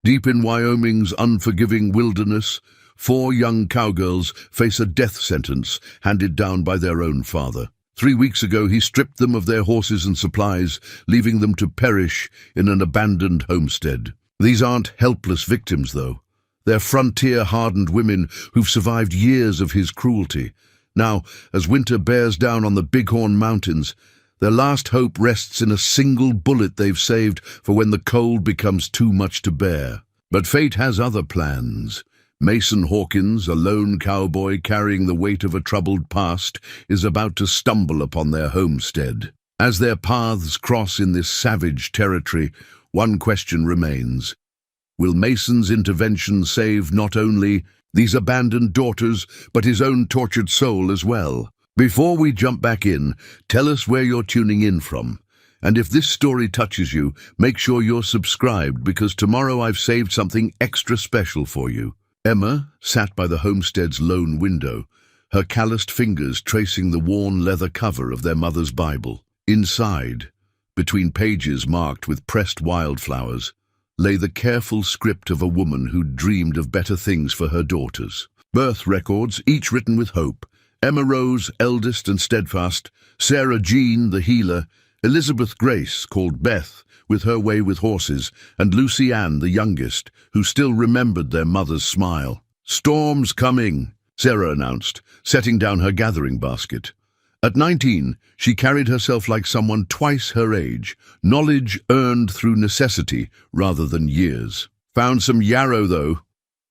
Deep in Wyoming's unforgiving wilderness, 4 young cowgirls face a death sentence handed down by their own father. 3 weeks ago, he stripped them of their horses and supplies, leaving them to perish in an abandoned homestead. These aren't helpless victims, though. They're frontier-hardened women who've survived years of his cruelty. Now, as winter bears down on the Bighorn Mountains, their last hope rests in a single bullet they've saved for when the cold becomes too much to bear. But fate has other plans. Mason Hawkins, a lone cowboy carrying the weight of a troubled past, is about to stumble upon their homestead. As their paths cross in this savage territory, one question remains. Will Mason's intervention save not only these abandoned daughters, but his own tortured soul as well? Before we jump back in, tell us where you're tuning in from. And if this story touches you, make sure you're subscribed, because tomorrow I've saved something extra special for you. Emma sat by the homestead's lone window, her calloused fingers tracing the worn leather cover of their mother's Bible. Inside, between pages marked with pressed wildflowers, lay the careful script of a woman who dreamed of better things for her daughters. Birth records, each written with hope. Emma Rose, eldest and steadfast, Sarah Jean, the healer, Elizabeth Grace, called Beth, with her way with horses, and Lucy Ann, the youngest, who still remembered their mother's smile. "Storm's coming," Sarah announced, setting down her gathering basket. At 19, she carried herself like someone twice her age, knowledge earned through necessity rather than years. "Found some yarrow, though.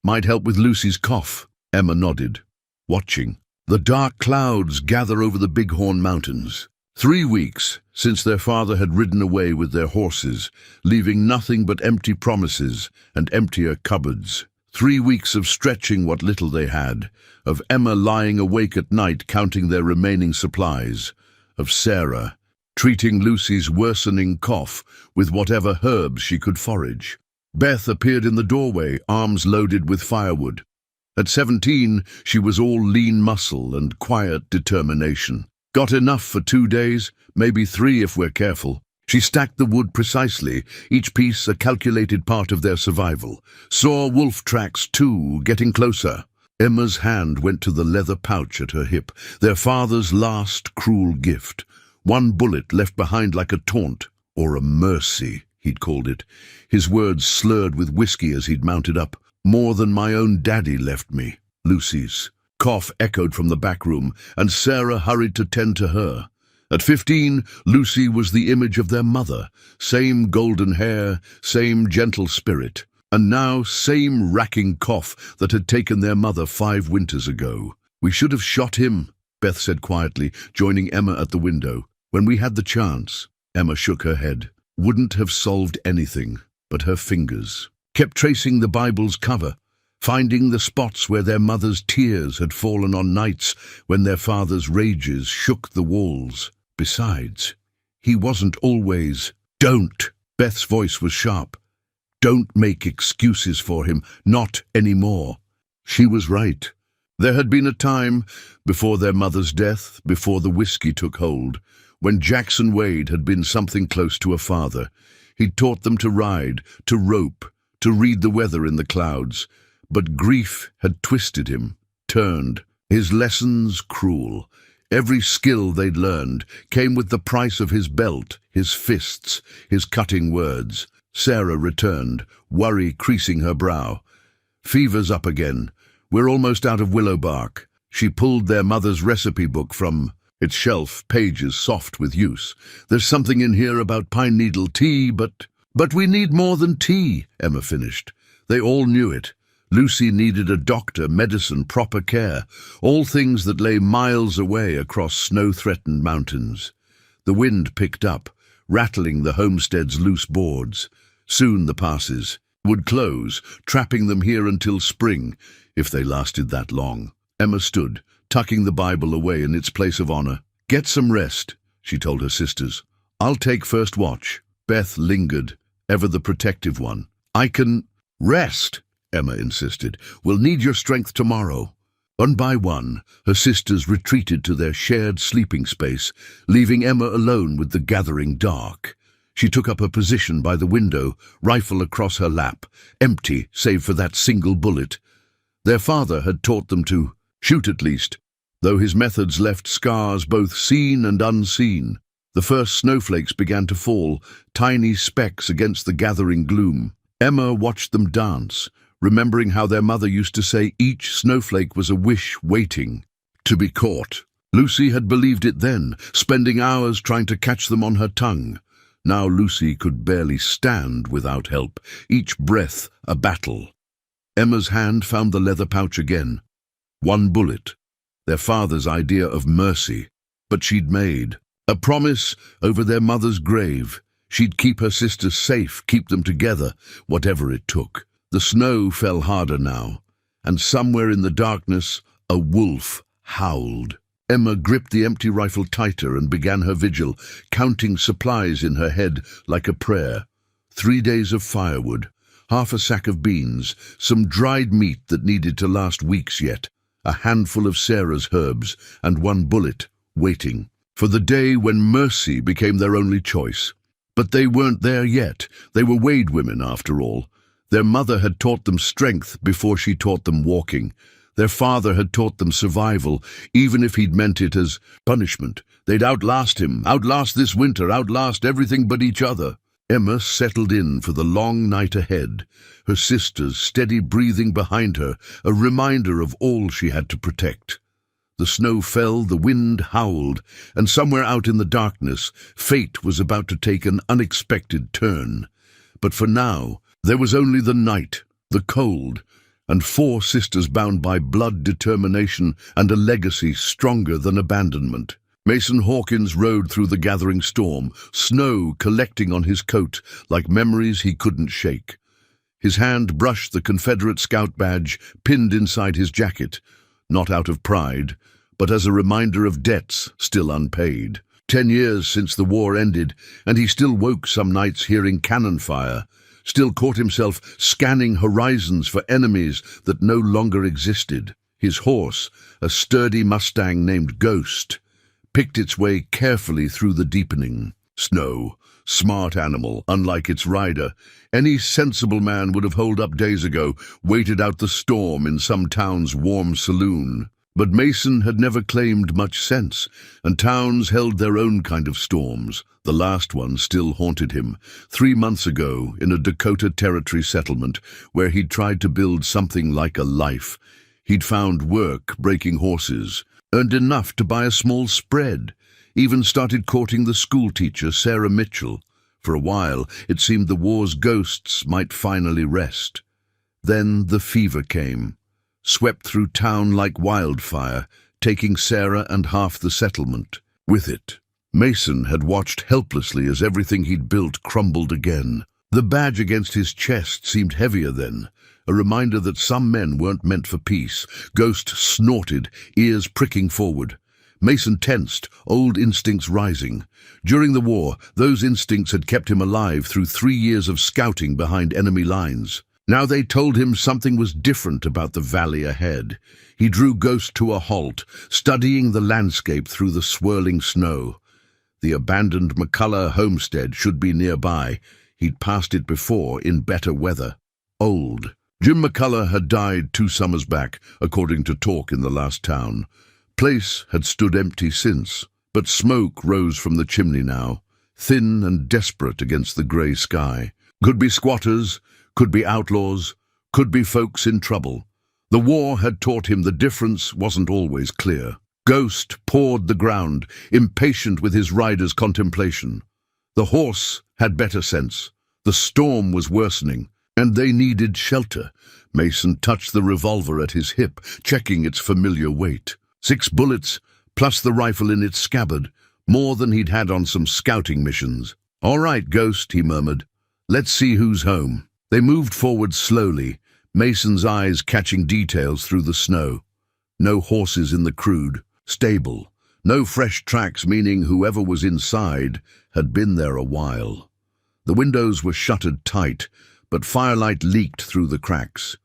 Might help with Lucy's cough." Emma nodded, watching. The dark clouds gather over the Bighorn Mountains. 3 weeks since their father had ridden away with their horses, leaving nothing but empty promises and emptier cupboards. 3 weeks of stretching what little they had, of Emma lying awake at night counting their remaining supplies, of Sarah treating Lucy's worsening cough with whatever herbs she could forage. Beth appeared in the doorway, arms loaded with firewood. At 17, she was all lean muscle and quiet determination. Got enough for 2 days, maybe 3 if we're careful. She stacked the wood precisely, each piece a calculated part of their survival. Saw wolf tracks too, getting closer. Emma's hand went to the leather pouch at her hip, their father's last cruel gift. 1 bullet left behind like a taunt, or a mercy, he'd called it. His words slurred with whiskey as he'd mounted up. "More than my own daddy left me." Lucy's cough echoed from the back room, and Sarah hurried to tend to her. At 15, Lucy was the image of their mother, same golden hair, same gentle spirit, and now same racking cough that had taken their mother 5 winters ago. "We should have shot him," Beth said quietly, joining Emma at the window. "When we had the chance." Emma shook her head. Wouldn't have solved anything, but her fingers kept tracing the Bible's cover, finding the spots where their mother's tears had fallen on nights when their father's rages shook the walls. Besides, he wasn't always. "Don't!" Beth's voice was sharp. "Don't make excuses for him, not anymore." She was right. There had been a time, before their mother's death, before the whiskey took hold, when Jackson Wade had been something close to a father. He'd taught them to ride, to rope, to read the weather in the clouds. But grief had twisted him, turned, his lessons cruel. Every skill they'd learned came with the price of his belt, his fists, his cutting words. Sarah returned, worry creasing her brow. "Fever's up again. We're almost out of willow bark." She pulled their mother's recipe book from its shelf, pages soft with use. "There's something in here about pine needle tea, but we need more than tea," Emma finished. They all knew it. Lucy needed a doctor, medicine, proper care, all things that lay miles away across snow-threatened mountains. The wind picked up, rattling the homestead's loose boards. Soon the passes would close, trapping them here until spring, if they lasted that long. Emma stood, tucking the Bible away in its place of honor. "Get some rest," she told her sisters. "I'll take first watch." Beth lingered, ever the protective one. "I can rest," Emma insisted. "We'll need your strength tomorrow." One by one, her sisters retreated to their shared sleeping space, leaving Emma alone with the gathering dark. She took up her position by the window, rifle across her lap, empty save for that single bullet. Their father had taught them to shoot at least, though his methods left scars both seen and unseen. The first snowflakes began to fall, tiny specks against the gathering gloom. Emma watched them dance, remembering how their mother used to say each snowflake was a wish waiting to be caught. Lucy had believed it then, spending hours trying to catch them on her tongue. Now Lucy could barely stand without help, each breath a battle. Emma's hand found the leather pouch again. One bullet, their father's idea of mercy, but she'd made a promise over their mother's grave. She'd keep her sisters safe, keep them together, whatever it took. The snow fell harder now, and somewhere in the darkness, a wolf howled. Emma gripped the empty rifle tighter and began her vigil, counting supplies in her head like a prayer. 3 days of firewood, half a sack of beans, some dried meat that needed to last weeks yet, a handful of Sarah's herbs, and one bullet waiting for the day when mercy became their only choice. But they weren't there yet. They were Wade women, after all. Their mother had taught them strength before she taught them walking. Their father had taught them survival, even if he'd meant it as punishment. They'd outlast him, outlast this winter, outlast everything but each other. Emma settled in for the long night ahead, her sisters steady breathing behind her, a reminder of all she had to protect. The snow fell, the wind howled, and somewhere out in the darkness, fate was about to take an unexpected turn. But for now, there was only the night, the cold, and 4 sisters bound by blood, determination, and a legacy stronger than abandonment. Mason Hawkins rode through the gathering storm, snow collecting on his coat like memories he couldn't shake. His hand brushed the Confederate scout badge pinned inside his jacket, not out of pride, but as a reminder of debts still unpaid. 10 years since the war ended, and he still woke some nights hearing cannon fire, still caught himself scanning horizons for enemies that no longer existed. His horse, a sturdy Mustang named Ghost, picked its way carefully through the deepening snow. Smart animal, unlike its rider. Any sensible man would have holed up days ago, waited out the storm in some town's warm saloon. But Mason had never claimed much sense, and towns held their own kind of storms. The last one still haunted him. 3 months ago, in a Dakota Territory settlement, where he'd tried to build something like a life. He'd found work breaking horses, earned enough to buy a small spread, even started courting the schoolteacher, Sarah Mitchell. For a while, it seemed the war's ghosts might finally rest. Then the fever came, swept through town like wildfire, taking Sarah and half the settlement with it. Mason had watched helplessly as everything he'd built crumbled again. The badge against his chest seemed heavier then, a reminder that some men weren't meant for peace. Ghost snorted, ears pricking forward. Mason tensed, old instincts rising. During the war, those instincts had kept him alive through 3 years of scouting behind enemy lines. Now they told him something was different about the valley ahead. He drew Ghost to a halt, studying the landscape through the swirling snow. The abandoned McCullough homestead should be nearby. He'd passed it before in better weather. Old. Jim McCullough had died 2 summers back, according to talk in the last town. Place had stood empty since, but smoke rose from the chimney now, thin and desperate against the grey sky. Could be squatters, could be outlaws, could be folks in trouble. The war had taught him the difference wasn't always clear. Ghost pawed the ground, impatient with his rider's contemplation. The horse had better sense. The storm was worsening, and they needed shelter. Mason touched the revolver at his hip, checking its familiar weight. 6 bullets, plus the rifle in its scabbard, more than he'd had on some scouting missions. "All right, Ghost," he murmured. "Let's see who's home." They moved forward slowly, Mason's eyes catching details through the snow. No horses in the crude, stable. No fresh tracks, meaning whoever was inside had been there a while. The windows were shuttered tight, but firelight leaked through the cracks.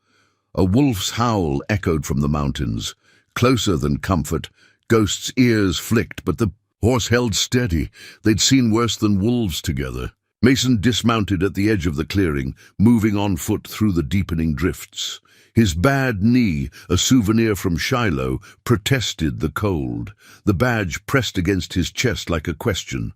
A wolf's howl echoed from the mountains. Closer than comfort, Ghost's ears flicked, but the horse held steady. They'd seen worse than wolves together. Mason dismounted at the edge of the clearing, moving on foot through the deepening drifts. His bad knee, a souvenir from Shiloh, protested the cold, the badge pressed against his chest like a question.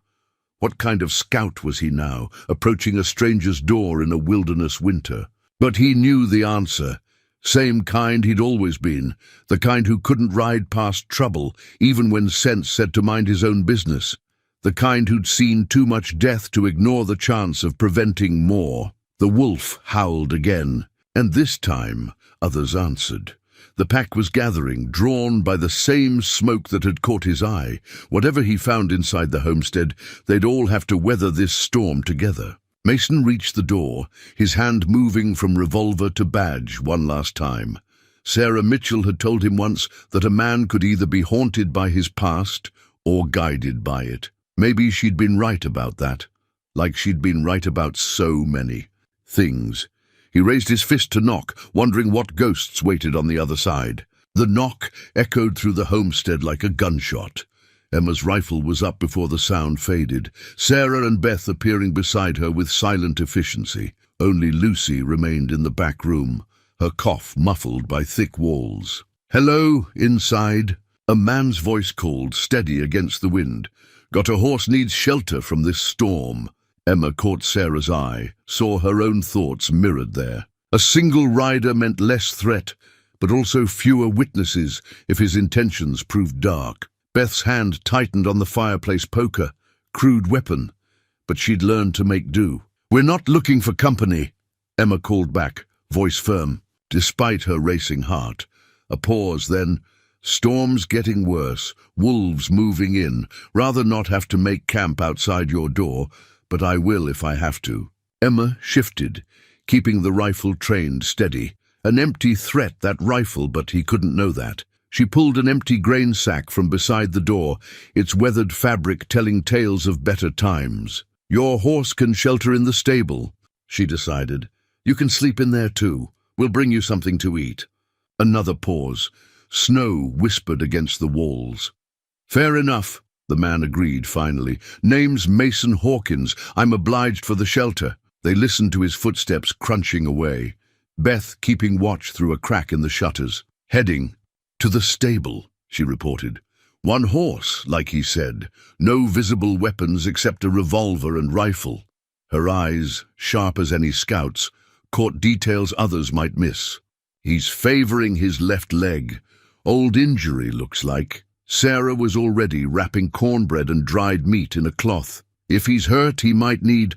What kind of scout was he now, approaching a stranger's door in a wilderness winter? But he knew the answer. Same kind he'd always been, the kind who couldn't ride past trouble, even when sense said to mind his own business. The kind who'd seen too much death to ignore the chance of preventing more. The wolf howled again, and this time others answered. The pack was gathering, drawn by the same smoke that had caught his eye. Whatever he found inside the homestead, they'd all have to weather this storm together. Mason reached the door, his hand moving from revolver to badge one last time. Sarah Mitchell had told him once that a man could either be haunted by his past or guided by it. Maybe she'd been right about that, like she'd been right about so many things. He raised his fist to knock, wondering what ghosts waited on the other side. The knock echoed through the homestead like a gunshot. Emma's rifle was up before the sound faded, Sarah and Beth appearing beside her with silent efficiency. Only Lucy remained in the back room, her cough muffled by thick walls. "Hello, inside," a man's voice called, steady against the wind. "Got a horse needs shelter from this storm." Emma caught Sarah's eye, saw her own thoughts mirrored there. A single rider meant less threat, but also fewer witnesses if his intentions proved dark. Beth's hand tightened on the fireplace poker, crude weapon, but she'd learned to make do. "We're not looking for company," Emma called back, voice firm, despite her racing heart. A pause, then, "Storm's getting worse, wolves moving in. Rather not have to make camp outside your door, but I will if I have to." Emma shifted, keeping the rifle trained steady. An empty threat, that rifle, but he couldn't know that. She pulled an empty grain sack from beside the door, its weathered fabric telling tales of better times. "Your horse can shelter in the stable," she decided. "You can sleep in there too. We'll bring you something to eat." Another pause. Snow whispered against the walls. "Fair enough," the man agreed finally. "Name's Mason Hawkins. I'm obliged for the shelter." They listened to his footsteps crunching away, Beth keeping watch through a crack in the shutters. "Heading to the stable," she reported. "One horse, like he said. No visible weapons except a revolver and rifle." Her eyes, sharp as any scout's, caught details others might miss. "He's favoring his left leg. Old injury, looks like." Sarah was already wrapping cornbread and dried meat in a cloth. "If he's hurt, he might need—"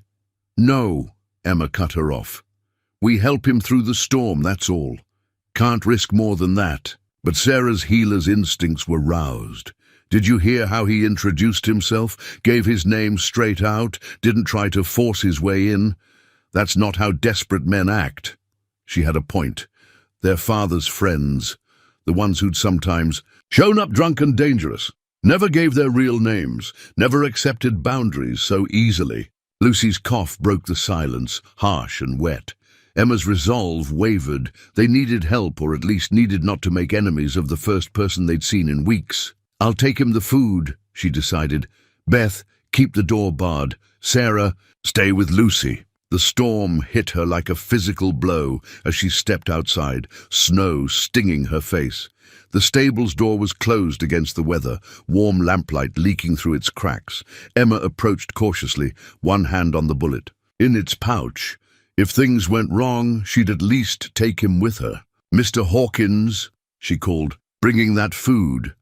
"No," Emma cut her off. "We help him through the storm, that's all. Can't risk more than that." But Sarah's healer's instincts were roused. "Did you hear how he introduced himself? Gave his name straight out? Didn't try to force his way in? That's not how desperate men act." She had a point. Their father's friends, the ones who'd sometimes shown up drunk and dangerous, never gave their real names, never accepted boundaries so easily. Lucy's cough broke the silence, harsh and wet. Emma's resolve wavered. They needed help, or at least needed not to make enemies of the first person they'd seen in weeks. "I'll take him the food," she decided. "Beth, keep the door barred. Sarah, stay with Lucy." The storm hit her like a physical blow as she stepped outside, snow stinging her face. The stable's door was closed against the weather, warm lamplight leaking through its cracks. Emma approached cautiously, one hand on the bullet. In its pouch, if things went wrong, she'd at least take him with her. "Mr. Hawkins," she called, "bringing that food."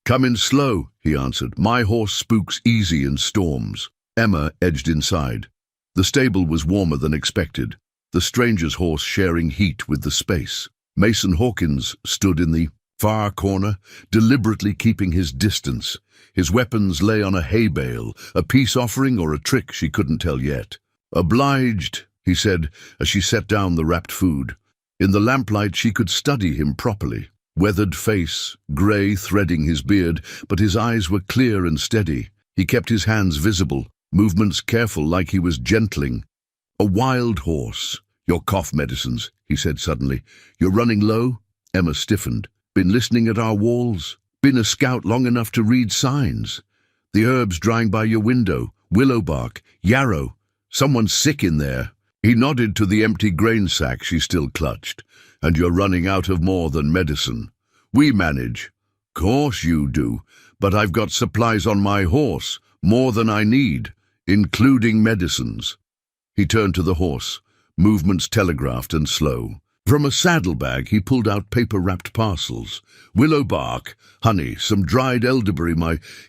"Come in slow," he answered. "My horse spooks easy in storms." Emma edged inside. The stable was warmer than expected, the stranger's horse sharing heat with the space. Mason Hawkins stood in the far corner, deliberately keeping his distance. His weapons lay on a hay bale, a peace offering or a trick she couldn't tell yet. "Obliged," he said as she set down the wrapped food. In the lamplight she could study him properly. Weathered face, grey threading his beard, but his eyes were clear and steady. He kept his hands visible, movements careful like he was gentling. "A wild horse. Your cough medicines," he said suddenly. "You're running low?" Emma stiffened. "Been listening at our walls? Been a scout long enough to read signs? The herbs drying by your window, willow bark, yarrow." Someone's sick in there." He nodded to the empty grain sack she still clutched. "And you're running out of more than medicine." "We manage." "Course you do, but I've got supplies on my horse, more than I need, including medicines." He turned to the horse, movements telegraphed and slow. From a saddlebag he pulled out paper-wrapped parcels. "Willow bark, honey, some dried elderberry,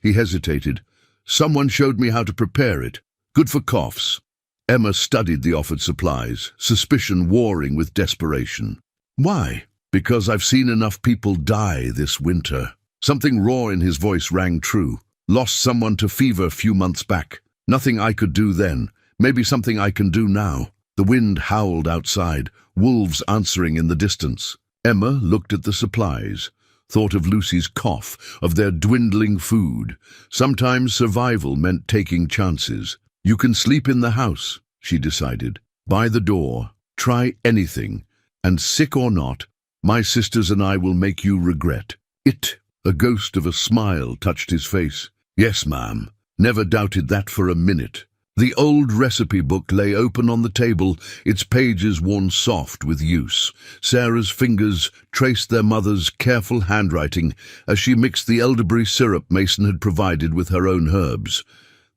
He hesitated. "Someone showed me how to prepare it. Good for coughs." Emma studied the offered supplies, suspicion warring with desperation. "Why?" "Because I've seen enough people die this winter." Something raw in his voice rang true. "Lost someone to fever a few months back. Nothing I could do then. Maybe something I can do now." The wind howled outside, wolves answering in the distance. Emma looked at the supplies, thought of Lucy's cough, of their dwindling food. Sometimes survival meant taking chances. "You can sleep in the house," she decided. "By the door. Try anything. And sick or not, my sisters and I will make you regret it." A ghost of a smile touched his face. "Yes, ma'am. Never doubted that for a minute." The old recipe book lay open on the table, its pages worn soft with use. Sarah's fingers traced their mother's careful handwriting as she mixed the elderberry syrup Mason had provided with her own herbs.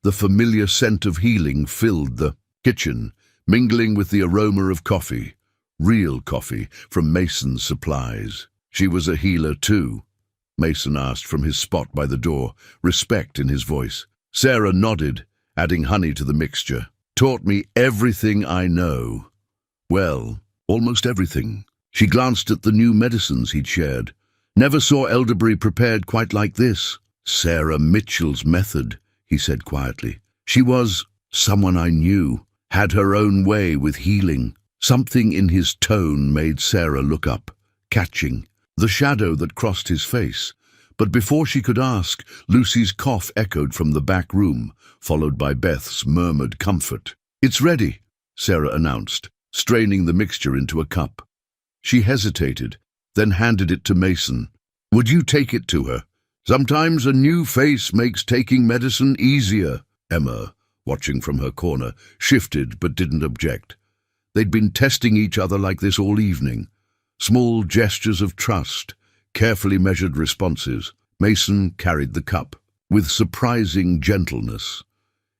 The familiar scent of healing filled the kitchen, mingling with the aroma of coffee. Real coffee from Mason's supplies. "She was a healer too?" Mason asked from his spot by the door, respect in his voice. Sarah nodded, adding honey to the mixture. "Taught me everything I know." "Well, almost everything." She glanced at the new medicines he'd shared. "Never saw elderberry prepared quite like this." "Sarah Mitchell's method," he said quietly. "She was someone I knew, had her own way with healing." Something in his tone made Sarah look up, catching the shadow that crossed his face. But before she could ask, Lucy's cough echoed from the back room, followed by Beth's murmured comfort. "It's ready," Sarah announced, straining the mixture into a cup. She hesitated, then handed it to Mason. "Would you take it to her? Sometimes a new face makes taking medicine easier." Emma, watching from her corner, shifted but didn't object. They'd been testing each other like this all evening. Small gestures of trust, carefully measured responses. Mason carried the cup, with surprising gentleness.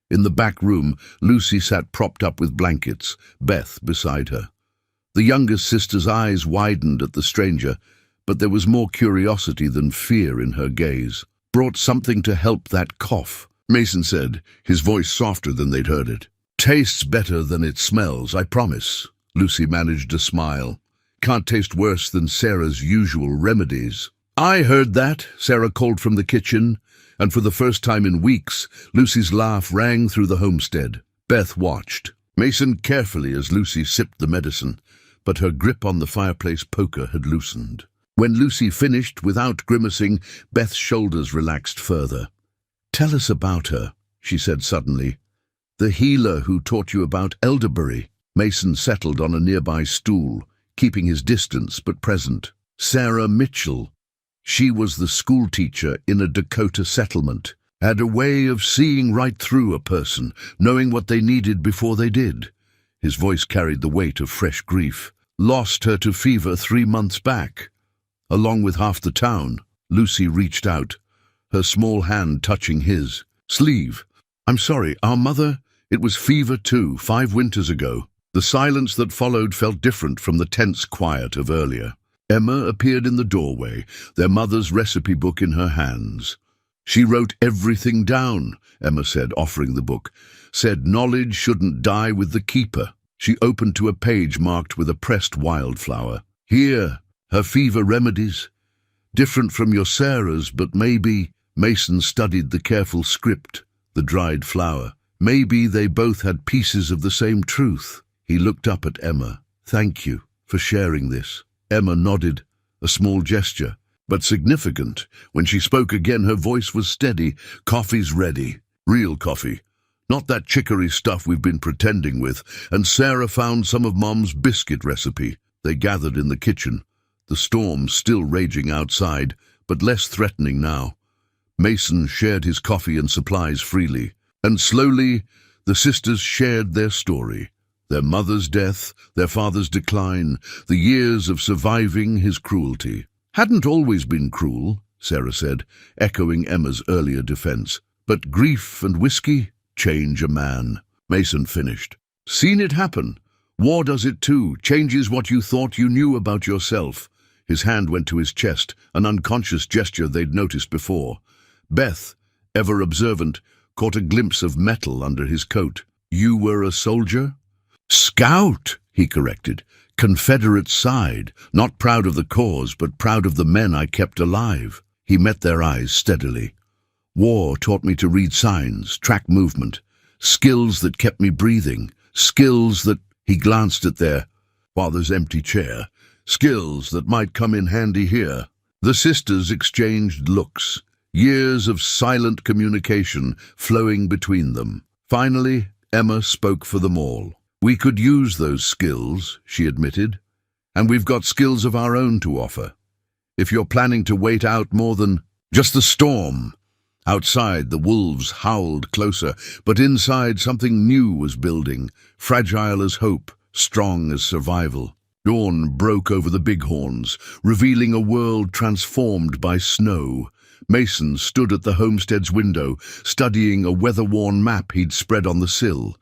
In the back room, Lucy sat propped up with blankets, Beth beside her. The youngest sister's eyes widened at the stranger, but there was more curiosity than fear in her gaze. "Brought something to help that cough," Mason said, his voice softer than they'd heard it. "Tastes better than it smells, I promise." Lucy managed a smile. "Can't taste worse than Sarah's usual remedies." "I heard that," Sarah called from the kitchen, and for the first time in weeks, Lucy's laugh rang through the homestead. Beth watched, Mason carefully as Lucy sipped the medicine, but her grip on the fireplace poker had loosened. When Lucy finished without grimacing, Beth's shoulders relaxed further. "Tell us about her," she said suddenly. "The healer who taught you about elderberry." Mason settled on a nearby stool, keeping his distance but present. "Sarah Mitchell. She was the schoolteacher in a Dakota settlement. Had a way of seeing right through a person, knowing what they needed before they did." His voice carried the weight of fresh grief. "Lost her to fever 3 months back." Along with half the town, Lucy reached out, her small hand touching his sleeve. "I'm sorry, our mother, it was fever too, 5 winters ago." The silence that followed felt different from the tense quiet of earlier. Emma appeared in the doorway, their mother's recipe book in her hands. "She wrote everything down," Emma said, offering the book. "Said knowledge shouldn't die with the keeper." She opened to a page marked with a pressed wildflower. "Here, her fever remedies. Different from your Sarah's, but maybe—" Mason studied the careful script, the dried flower. "Maybe they both had pieces of the same truth." He looked up at Emma. "Thank you for sharing this." Emma nodded, a small gesture, but significant. When she spoke again, her voice was steady. "Coffee's ready. Real coffee. Not that chicory stuff we've been pretending with." And Sarah found some of Mom's biscuit recipe. They gathered in the kitchen, the storm still raging outside, but less threatening now. Mason shared his coffee and supplies freely, and slowly The sisters shared their story. Their mother's death, their father's decline, the years of surviving his cruelty. Hadn't always been cruel, Sarah said, echoing Emma's earlier defense. But grief and whiskey change a man. Mason finished. Seen it happen. War does it too, changes what you thought you knew about yourself. His hand went to his chest, an unconscious gesture they'd noticed before. Beth, ever observant, caught a glimpse of metal under his coat. You were a soldier? Scout, he corrected. Confederate side, not proud of the cause, but proud of the men I kept alive. He met their eyes steadily. War taught me to read signs, track movement, skills that kept me breathing, skills that, he glanced at their father's empty chair, skills that might come in handy here. The sisters exchanged looks, years of silent communication flowing between them. Finally, Emma spoke for them all. We could use those skills, she admitted, and we've got skills of our own to offer. If you're planning to wait out more than just the storm. Outside, the wolves howled closer, but inside something new was building, fragile as hope, strong as survival. Dawn broke over the bighorns, revealing a world transformed by snow. Mason stood at the homestead's window, studying a weather-worn map he'd spread on the sill.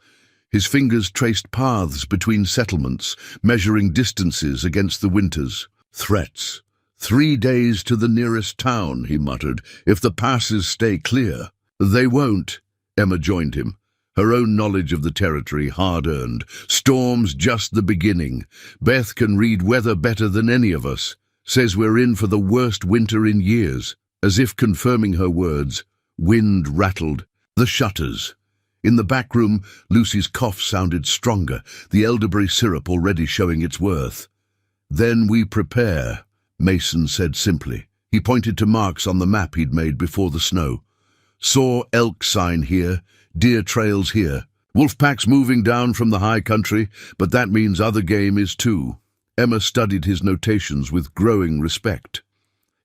His fingers traced paths between settlements, measuring distances against the winters. Threats. 3 days to the nearest town, he muttered, if the passes stay clear. They won't, Emma joined him. Her own knowledge of the territory hard-earned. Storm's just the beginning. Beth can read weather better than any of us. Says we're in for the worst winter in years. As if confirming her words, wind rattled. The shutters. In the back room, Lucy's cough sounded stronger, the elderberry syrup already showing its worth. Then we prepare, Mason said simply. He pointed to marks on the map he'd made before the snow. Saw elk sign here, deer trails here. Wolf packs moving down from the high country, but that means other game is too. Emma studied his notations with growing respect.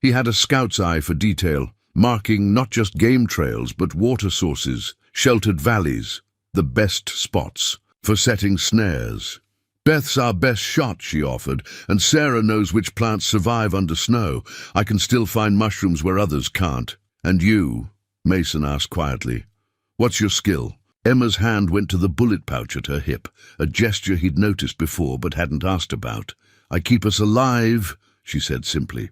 He had a scout's eye for detail, marking not just game trails but water sources, sheltered valleys, the best spots for setting snares. Beth's our best shot, she offered, and Sarah knows which plants survive under snow. I can still find mushrooms where others can't. And you? Mason asked quietly. What's your skill? Emma's hand went to the bullet pouch at her hip, a gesture he'd noticed before but hadn't asked about. I keep us alive, she said simply.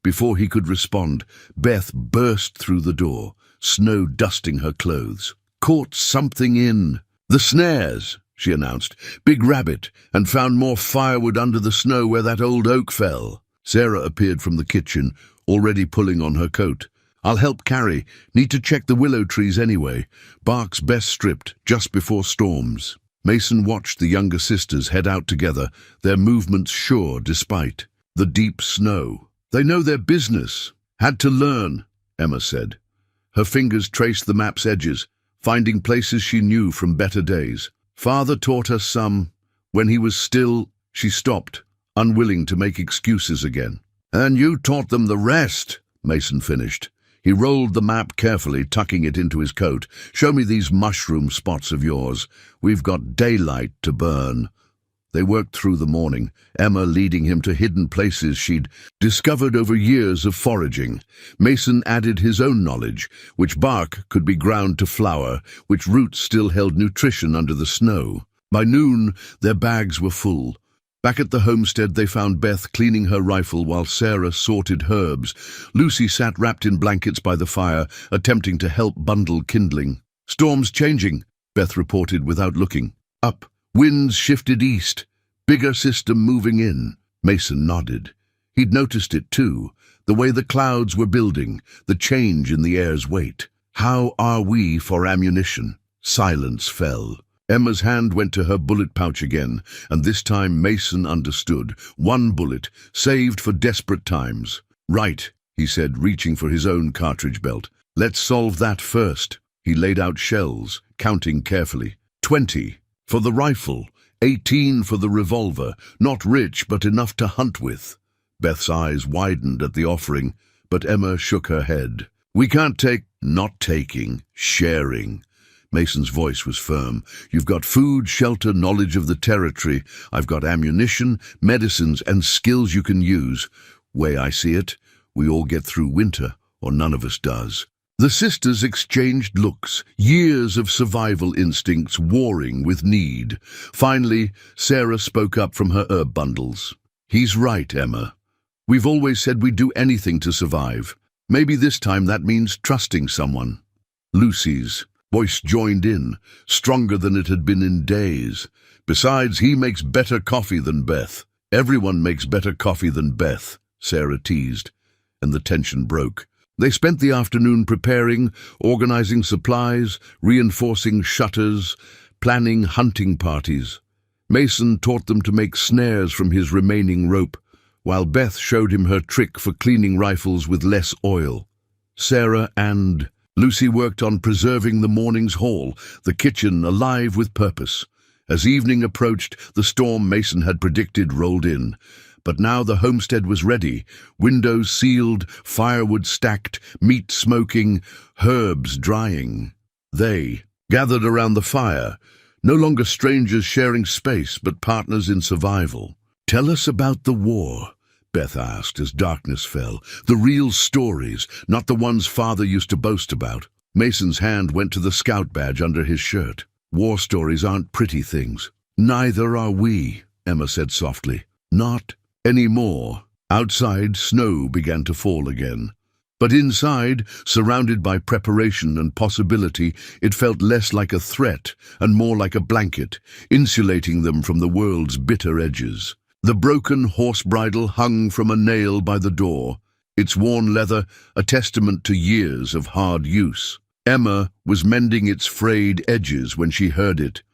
Before he could respond, Beth burst through the door, snow dusting her clothes. Caught something in. The snares, she announced. Big rabbit, and found more firewood under the snow where that old oak fell. Sarah appeared from the kitchen, already pulling on her coat. I'll help carry. Need to check the willow trees anyway. Bark's best stripped, just before storms. Mason watched the younger sisters head out together, their movements sure despite the deep snow. They know their business. Had to learn, Emma said. Her fingers traced the map's edges, finding places she knew from better days. Father taught us some. When he was still, she stopped, unwilling to make excuses again. And you taught them the rest, Mason finished. He rolled the map carefully, tucking it into his coat. Show me these mushroom spots of yours. We've got daylight to burn. They worked through the morning, Emma leading him to hidden places she'd discovered over years of foraging. Mason added his own knowledge, which bark could be ground to flour, which roots still held nutrition under the snow. By noon, their bags were full. Back at the homestead, they found Beth cleaning her rifle while Sarah sorted herbs. Lucy sat wrapped in blankets by the fire, attempting to help bundle kindling. Storm's changing, Beth reported without looking. Up. Winds shifted east. Bigger system moving in. Mason nodded. He'd noticed it too, the way the clouds were building, the change in the air's weight. How are we for ammunition? Silence fell. Emma's hand went to her bullet pouch again, and this time Mason understood. 1 bullet, saved for desperate times. Right, he said, reaching for his own cartridge belt. Let's solve that first. He laid out shells, counting carefully. 20. For the rifle, 18 for the revolver, not rich but enough to hunt with. Beth's eyes widened at the offering, but Emma shook her head. We can't take, not taking, sharing. Mason's voice was firm. You've got food, shelter, knowledge of the territory. I've got ammunition, medicines, and skills you can use. Way I see it, we all get through winter, or none of us does. The sisters exchanged looks, years of survival instincts warring with need. Finally, Sarah spoke up from her herb bundles. He's right, Emma. We've always said we'd do anything to survive. Maybe this time that means trusting someone. Lucy's voice joined in, stronger than it had been in days. Besides, he makes better coffee than Beth. Everyone makes better coffee than Beth, Sarah teased, and the tension broke. They spent the afternoon preparing, organizing supplies, reinforcing shutters, planning hunting parties. Mason taught them to make snares from his remaining rope, while Beth showed him her trick for cleaning rifles with less oil. Sarah and Lucy worked on preserving the morning's haul, the kitchen alive with purpose. As evening approached, the storm Mason had predicted rolled in. But now the homestead was ready, windows sealed, firewood stacked, meat smoking, herbs drying. They gathered around the fire, no longer strangers sharing space, but partners in survival. "Tell us about the war," Beth asked as darkness fell. "The real stories, not the ones Father used to boast about." Mason's hand went to the scout badge under his shirt. "War stories aren't pretty things." "Neither are we," Emma said softly. "Not anymore." Outside, snow began to fall again. But inside, surrounded by preparation and possibility, it felt less like a threat and more like a blanket, insulating them from the world's bitter edges. The broken horse bridle hung from a nail by the door, its worn leather a testament to years of hard use. Emma was mending its frayed edges when she heard it.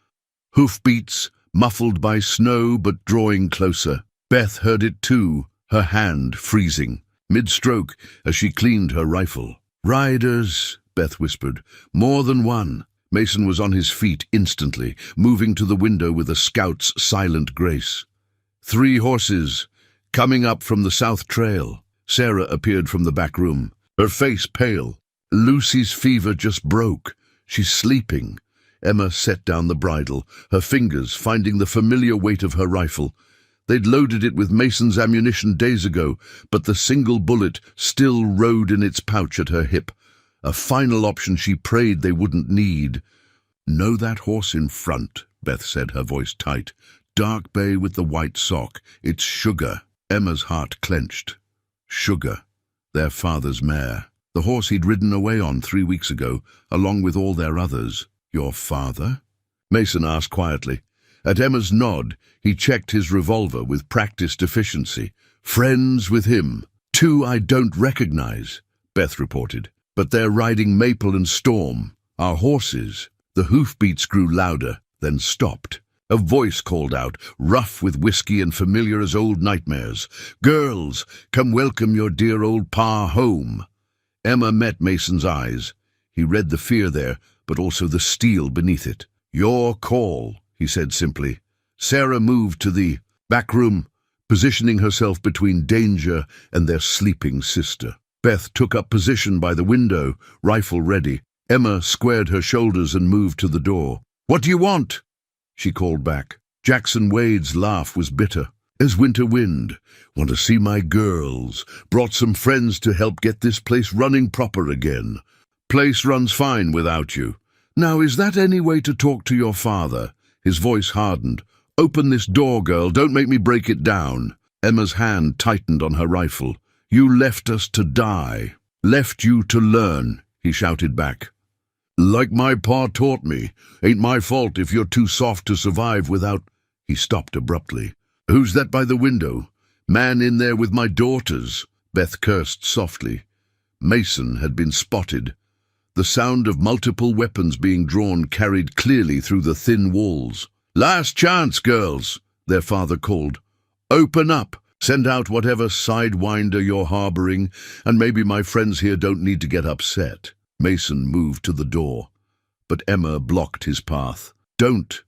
Hoofbeats, muffled by snow but drawing closer. Beth heard it too, her hand freezing, mid-stroke as she cleaned her rifle. "Riders," Beth whispered. "More than one." Mason was on his feet instantly, moving to the window with a scout's silent grace. "3 horses, coming up from the south trail." Sarah appeared from the back room, her face pale. "Lucy's fever just broke. She's sleeping." Emma set down the bridle, her fingers finding the familiar weight of her rifle. They'd loaded it with Mason's ammunition days ago, but the single bullet still rode in its pouch at her hip, a final option she prayed they wouldn't need. "Know that horse in front," Beth said, her voice tight. "Dark bay with the white sock. It's Sugar." Emma's heart clenched. Sugar, their father's mare. The horse he'd ridden away on 3 weeks ago, along with all their others. "Your father?" Mason asked quietly. At Emma's nod, he checked his revolver with practiced efficiency. "Friends with him. 2 I don't recognize," Beth reported. "But they're riding Maple and Storm, our horses." The hoofbeats grew louder, then stopped. A voice called out, rough with whiskey and familiar as old nightmares. "Girls, come welcome your dear old pa home." Emma met Mason's eyes. He read the fear there, but also the steel beneath it. "Your call," he said simply. Sarah moved to the back room, positioning herself between danger and their sleeping sister. Beth took up position by the window, rifle ready. Emma squared her shoulders and moved to the door. "What do you want?" she called back. Jackson Wade's laugh was bitter. "As winter wind. Want to see my girls. Brought some friends to help get this place running proper again. Place runs fine without you. Now, is that any way to talk to your father?" His voice hardened. "Open this door, girl. Don't make me break it down." Emma's hand tightened on her rifle. "You left us to die. Left you to learn," he shouted back. "Like my pa taught me. Ain't my fault if you're too soft to survive without—" He stopped abruptly. "Who's that by the window? Man in there with my daughters?" Beth cursed softly. Mason had been spotted. The sound of multiple weapons being drawn carried clearly through the thin walls. "Last chance, girls," their father called. "Open up. Send out whatever sidewinder you're harboring, and maybe my friends here don't need to get upset." Mason moved to the door, but Emma blocked his path. "Don't,"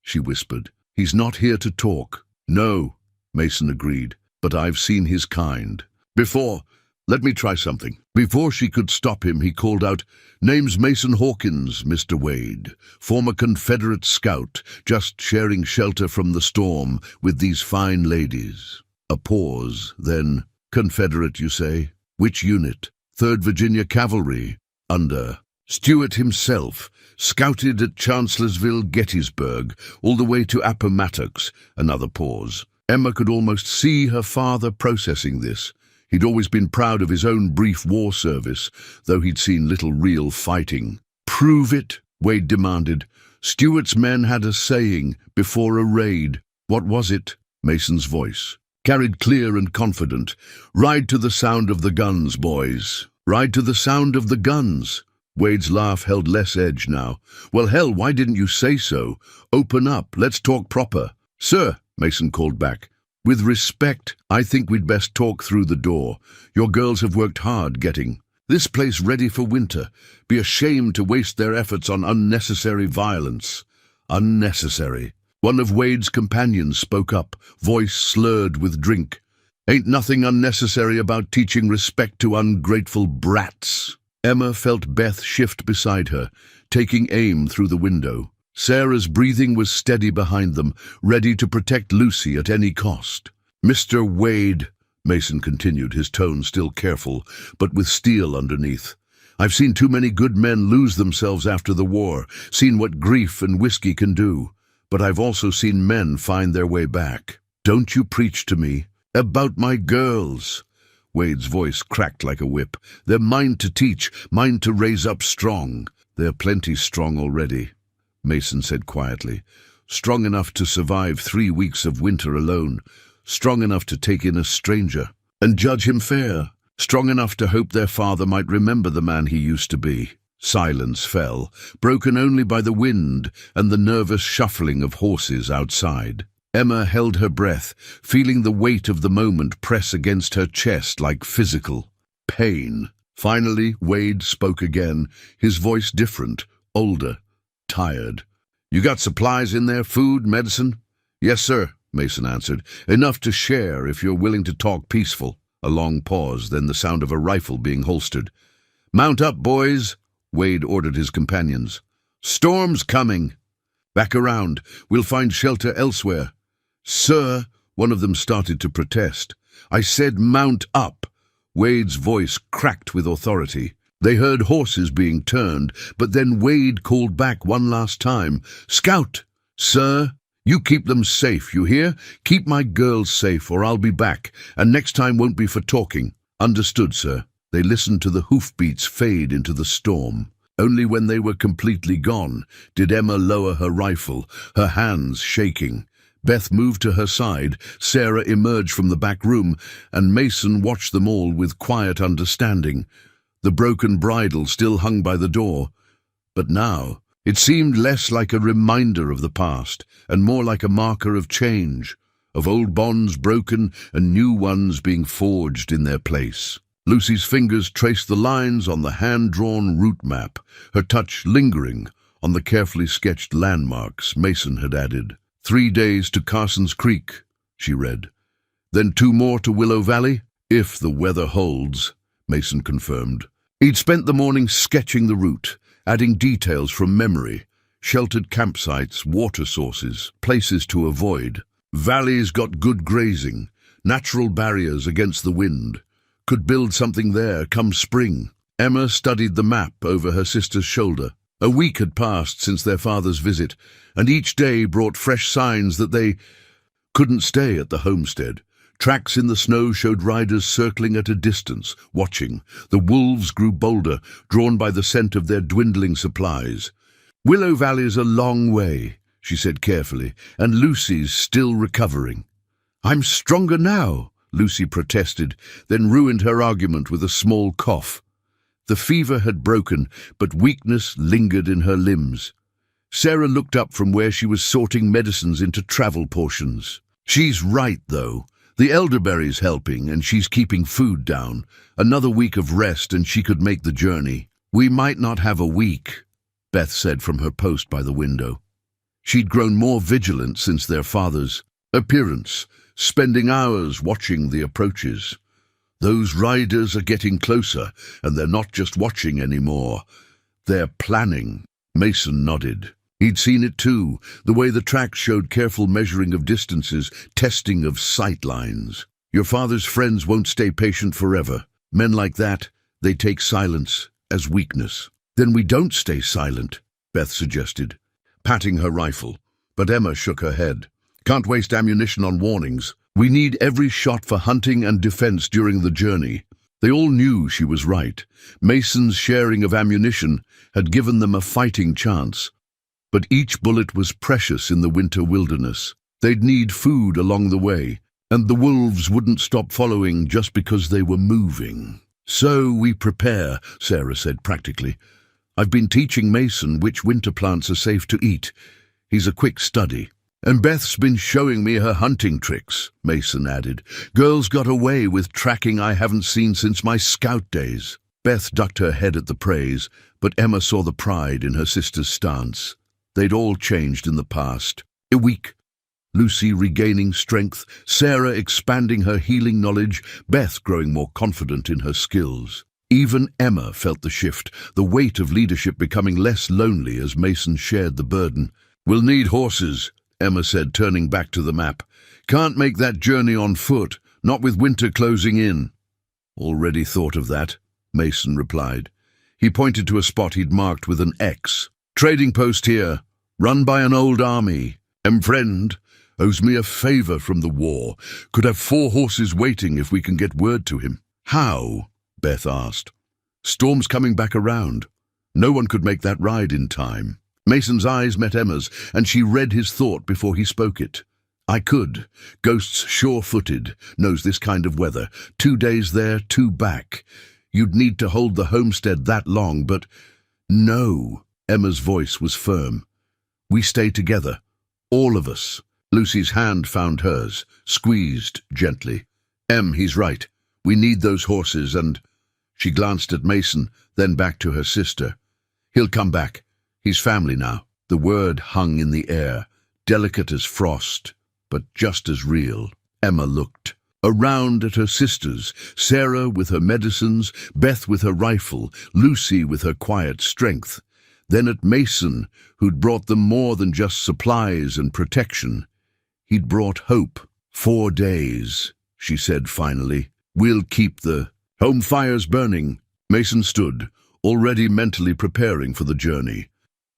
she whispered. "He's not here to talk." "No," Mason agreed, "but I've seen his kind. Before, Let me try something. Before she could stop him, he called out, "Name's Mason Hawkins, Mr. Wade, former Confederate scout, just sharing shelter from the storm with these fine ladies." A pause, then, "Confederate, you say? Which unit?" "3rd Virginia Cavalry, under Stuart himself, scouted at Chancellorsville, Gettysburg, all the way to Appomattox." Another pause. Emma could almost see her father processing this. He'd always been proud of his own brief war service, though he'd seen little real fighting. "Prove it," Wade demanded. "Stuart's men had a saying before a raid." "What was it?" Mason's voice carried clear and confident. "Ride to the sound of the guns, boys. Ride to the sound of the guns." Wade's laugh held less edge now. "Well, hell, why didn't you say so? Open up, let's talk proper." "Sir," Mason called back, "with respect, I think we'd best talk through the door. Your girls have worked hard getting this place ready for winter. Be ashamed to waste their efforts on unnecessary violence." "Unnecessary." One of Wade's companions spoke up, voice slurred with drink. "Ain't nothing unnecessary about teaching respect to ungrateful brats." Emma felt Beth shift beside her, taking aim through the window. Sarah's breathing was steady behind them, ready to protect Lucy at any cost. "Mr. Wade," Mason continued, his tone still careful, but with steel underneath. "I've seen too many good men lose themselves after the war, seen what grief and whiskey can do. But I've also seen men find their way back. Don't you preach to me about my girls." Wade's voice cracked like a whip. "They're mine to teach, mine to raise up strong." "They're plenty strong already," Mason said quietly. "Strong enough to survive 3 weeks of winter alone. Strong enough to take in a stranger and judge him fair. Strong enough to hope their father might remember the man he used to be." Silence fell, broken only by the wind and the nervous shuffling of horses outside. Emma held her breath, feeling the weight of the moment press against her chest like physical pain. Finally, Wade spoke again, his voice different, older, tired. "You got supplies in there, food, medicine?" "Yes, sir," Mason answered. "Enough to share if you're willing to talk peaceful." A long pause, then the sound of a rifle being holstered. "Mount up, boys," Wade ordered his companions. "Storm's coming." "Back around. We'll find shelter elsewhere." "Sir," one of them started to protest. "I said mount up." Wade's voice cracked with authority. They heard horses being turned, but then Wade called back one last time. "Scout!" "Sir, you keep them safe, you hear? Keep my girls safe, or I'll be back, and next time won't be for talking." "Understood, sir." They listened to the hoofbeats fade into the storm. Only when they were completely gone did Emma lower her rifle, her hands shaking. Beth moved to her side, Sarah emerged from the back room, and Mason watched them all with quiet understanding. The broken bridle still hung by the door, but now it seemed less like a reminder of the past and more like a marker of change, of old bonds broken and new ones being forged in their place. Lucy's fingers traced the lines on the hand-drawn route map, her touch lingering on the carefully sketched landmarks Mason had added. 3 days to Carson's Creek, she read. Then 2 more to Willow Valley, if the weather holds, Mason confirmed. He'd spent the morning sketching the route, adding details from memory, sheltered campsites, water sources, places to avoid. Valleys got good grazing, natural barriers against the wind. Could build something there come spring. Emma studied the map over her sister's shoulder. A week had passed since their father's visit, and each day brought fresh signs that they couldn't stay at the homestead. Tracks in the snow showed riders circling at a distance, watching. The wolves grew bolder, drawn by the scent of their dwindling supplies. "Willow Valley's a long way," she said carefully, "and Lucy's still recovering." "I'm stronger now," Lucy protested, then ruined her argument with a small cough. The fever had broken, but weakness lingered in her limbs. Sarah looked up from where she was sorting medicines into travel portions. "She's right, though. The elderberry's helping, and she's keeping food down. Another week of rest, and she could make the journey." "We might not have a week," Beth said from her post by the window. She'd grown more vigilant since their father's appearance, spending hours watching the approaches. Those riders are getting closer, and they're not just watching anymore. They're planning. Mason nodded. He'd seen it too, the way the tracks showed careful measuring of distances, testing of sight lines. Your father's friends won't stay patient forever. Men like that, they take silence as weakness. Then we don't stay silent, Beth suggested, patting her rifle. But Emma shook her head. Can't waste ammunition on warnings. We need every shot for hunting and defense during the journey. They all knew she was right. Mason's sharing of ammunition had given them a fighting chance. But each bullet was precious in the winter wilderness. They'd need food along the way, and the wolves wouldn't stop following just because they were moving. So we prepare, Sarah said practically. I've been teaching Mason which winter plants are safe to eat. He's a quick study. And Beth's been showing me her hunting tricks, Mason added. Girl's got a way with tracking I haven't seen since my scout days. Beth ducked her head at the praise, but Emma saw the pride in her sister's stance. They'd all changed in the past. A week, Lucy regaining strength, Sarah expanding her healing knowledge, Beth growing more confident in her skills. Even Emma felt the shift, the weight of leadership becoming less lonely as Mason shared the burden. We'll need horses, Emma said, turning back to the map. Can't make that journey on foot, not with winter closing in. Already thought of that, Mason replied. He pointed to a spot he'd marked with an X. Trading post here, run by an old army. Friend owes me a favor from the war. Could have 4 horses waiting if we can get word to him. How? Beth asked. Storm's coming back around. No one could make that ride in time. Mason's eyes met Emma's, and she read his thought before he spoke it. I could. Ghost's sure-footed, knows this kind of weather. 2 days there, 2 back. You'd need to hold the homestead that long, but... No. Emma's voice was firm. We stay together. All of us. Lucy's hand found hers, squeezed gently. He's right. We need those horses and... She glanced at Mason, then back to her sister. He'll come back. He's family now. The word hung in the air, delicate as frost, but just as real. Emma looked. Around at her sisters, Sarah with her medicines, Beth with her rifle, Lucy with her quiet strength. Then at Mason, who'd brought them more than just supplies and protection. He'd brought hope. 4 days, she said finally. We'll keep the home fires burning. Mason stood, already mentally preparing for the journey.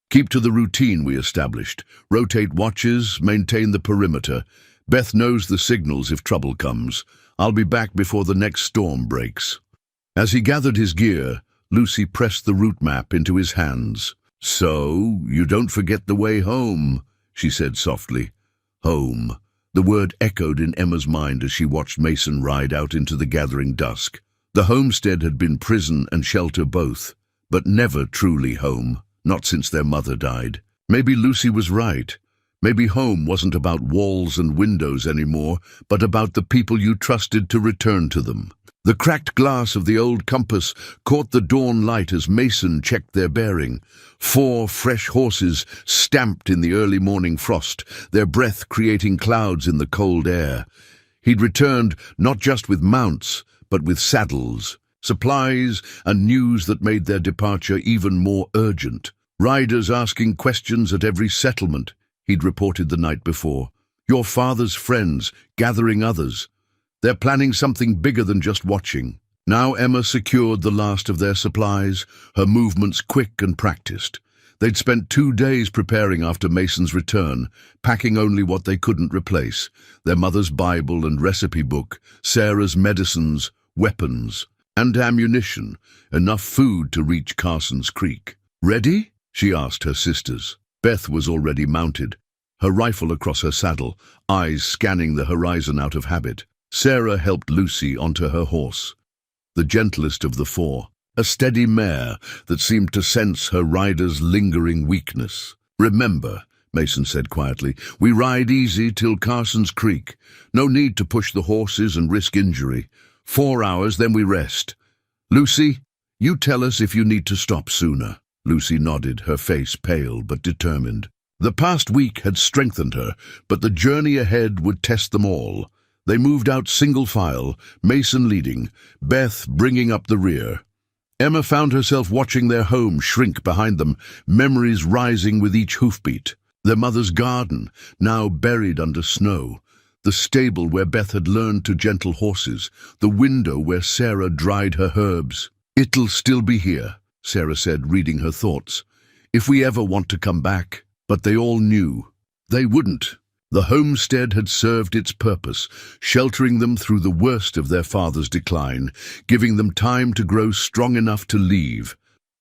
Keep to the routine we established. Rotate watches, maintain the perimeter. Beth knows the signals if trouble comes. I'll be back before the next storm breaks. As he gathered his gear, Lucy pressed the route map into his hands. So, you don't forget the way home, she said softly. Home. The word echoed in Emma's mind as she watched Mason ride out into the gathering dusk. The homestead had been prison and shelter both, but never truly home, not since their mother died. Maybe Lucy was right. Maybe home wasn't about walls and windows anymore, but about the people you trusted to return to them. The cracked glass of the old compass caught the dawn light as Mason checked their bearing. 4 fresh horses stamped in the early morning frost, their breath creating clouds in the cold air. He'd returned not just with mounts, but with saddles, supplies, and news that made their departure even more urgent. Riders asking questions at every settlement, he'd reported the night before. Your father's friends, gathering others. They're planning something bigger than just watching. Now Emma secured the last of their supplies, her movements quick and practiced. They'd spent 2 days preparing after Mason's return, packing only what they couldn't replace. Their mother's Bible and recipe book, Sarah's medicines, weapons, and ammunition, enough food to reach Carson's Creek. Ready? She asked her sisters. Beth was already mounted, her rifle across her saddle, eyes scanning the horizon out of habit. Sarah helped Lucy onto her horse, the gentlest of the 4, a steady mare that seemed to sense her rider's lingering weakness. Remember, Mason said quietly, we ride easy till Carson's Creek. No need to push the horses and risk injury. 4 hours, then we rest. Lucy, you tell us if you need to stop sooner. Lucy nodded, her face pale but determined. The past week had strengthened her, but the journey ahead would test them all. They moved out single file, Mason leading, Beth bringing up the rear. Emma found herself watching their home shrink behind them, memories rising with each hoofbeat. Their mother's garden, now buried under snow. The stable where Beth had learned to gentle horses. The window where Sarah dried her herbs. "It'll still be here," Sarah said, reading her thoughts. "If we ever want to come back." But they all knew. They wouldn't. The homestead had served its purpose, sheltering them through the worst of their father's decline, giving them time to grow strong enough to leave.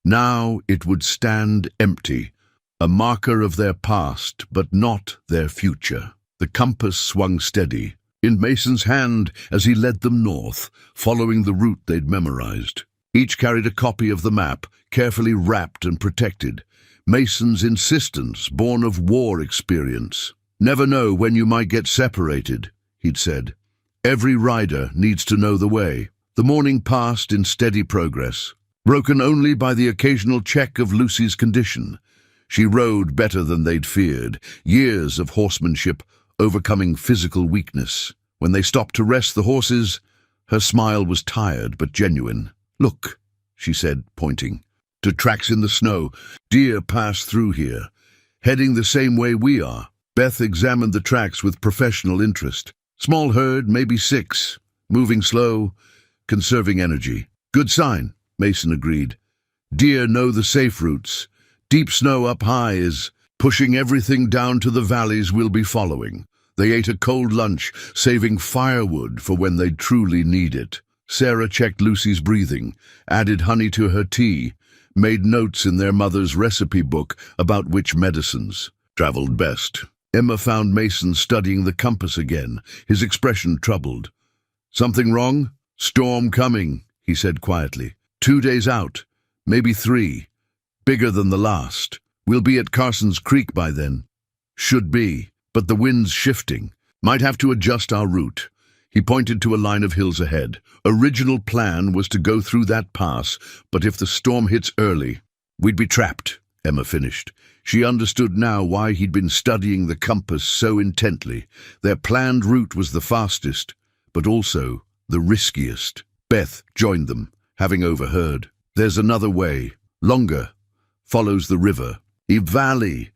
Now it would stand empty, a marker of their past, but not their future. The compass swung steady, in Mason's hand as he led them north, following the route they'd memorized. Each carried a copy of the map, carefully wrapped and protected. Mason's insistence, born of war experience. "Never know when you might get separated," he'd said. "Every rider needs to know the way." The morning passed in steady progress, broken only by the occasional check of Lucy's condition. She rode better than they'd feared, years of horsemanship overcoming physical weakness. When they stopped to rest the horses, her smile was tired but genuine. "Look," she said, pointing. "To tracks in the snow. Deer pass through here, heading the same way we are." Beth examined the tracks with professional interest. Small herd, maybe 6, moving slow, conserving energy. "Good sign," Mason agreed. "Deer know the safe routes. Deep snow up high is pushing everything down to the valleys we'll be following." They ate a cold lunch, saving firewood for when they'd truly need it. Sarah checked Lucy's breathing, added honey to her tea, made notes in their mother's recipe book about which medicines traveled best. Emma found Mason studying the compass again, his expression troubled. "Something wrong?" "Storm coming," he said quietly. 2 days out, maybe 3. Bigger than the last. We'll be at Carson's Creek by then." "Should be, but the wind's shifting. Might have to adjust our route." He pointed to a line of hills ahead. Original plan was to go through that pass, but if the storm hits early, we'd be trapped, Emma finished. She understood now why he'd been studying the compass so intently. Their planned route was the fastest, but also the riskiest. Beth joined them, having overheard. "There's another way, longer, follows the river. A valley,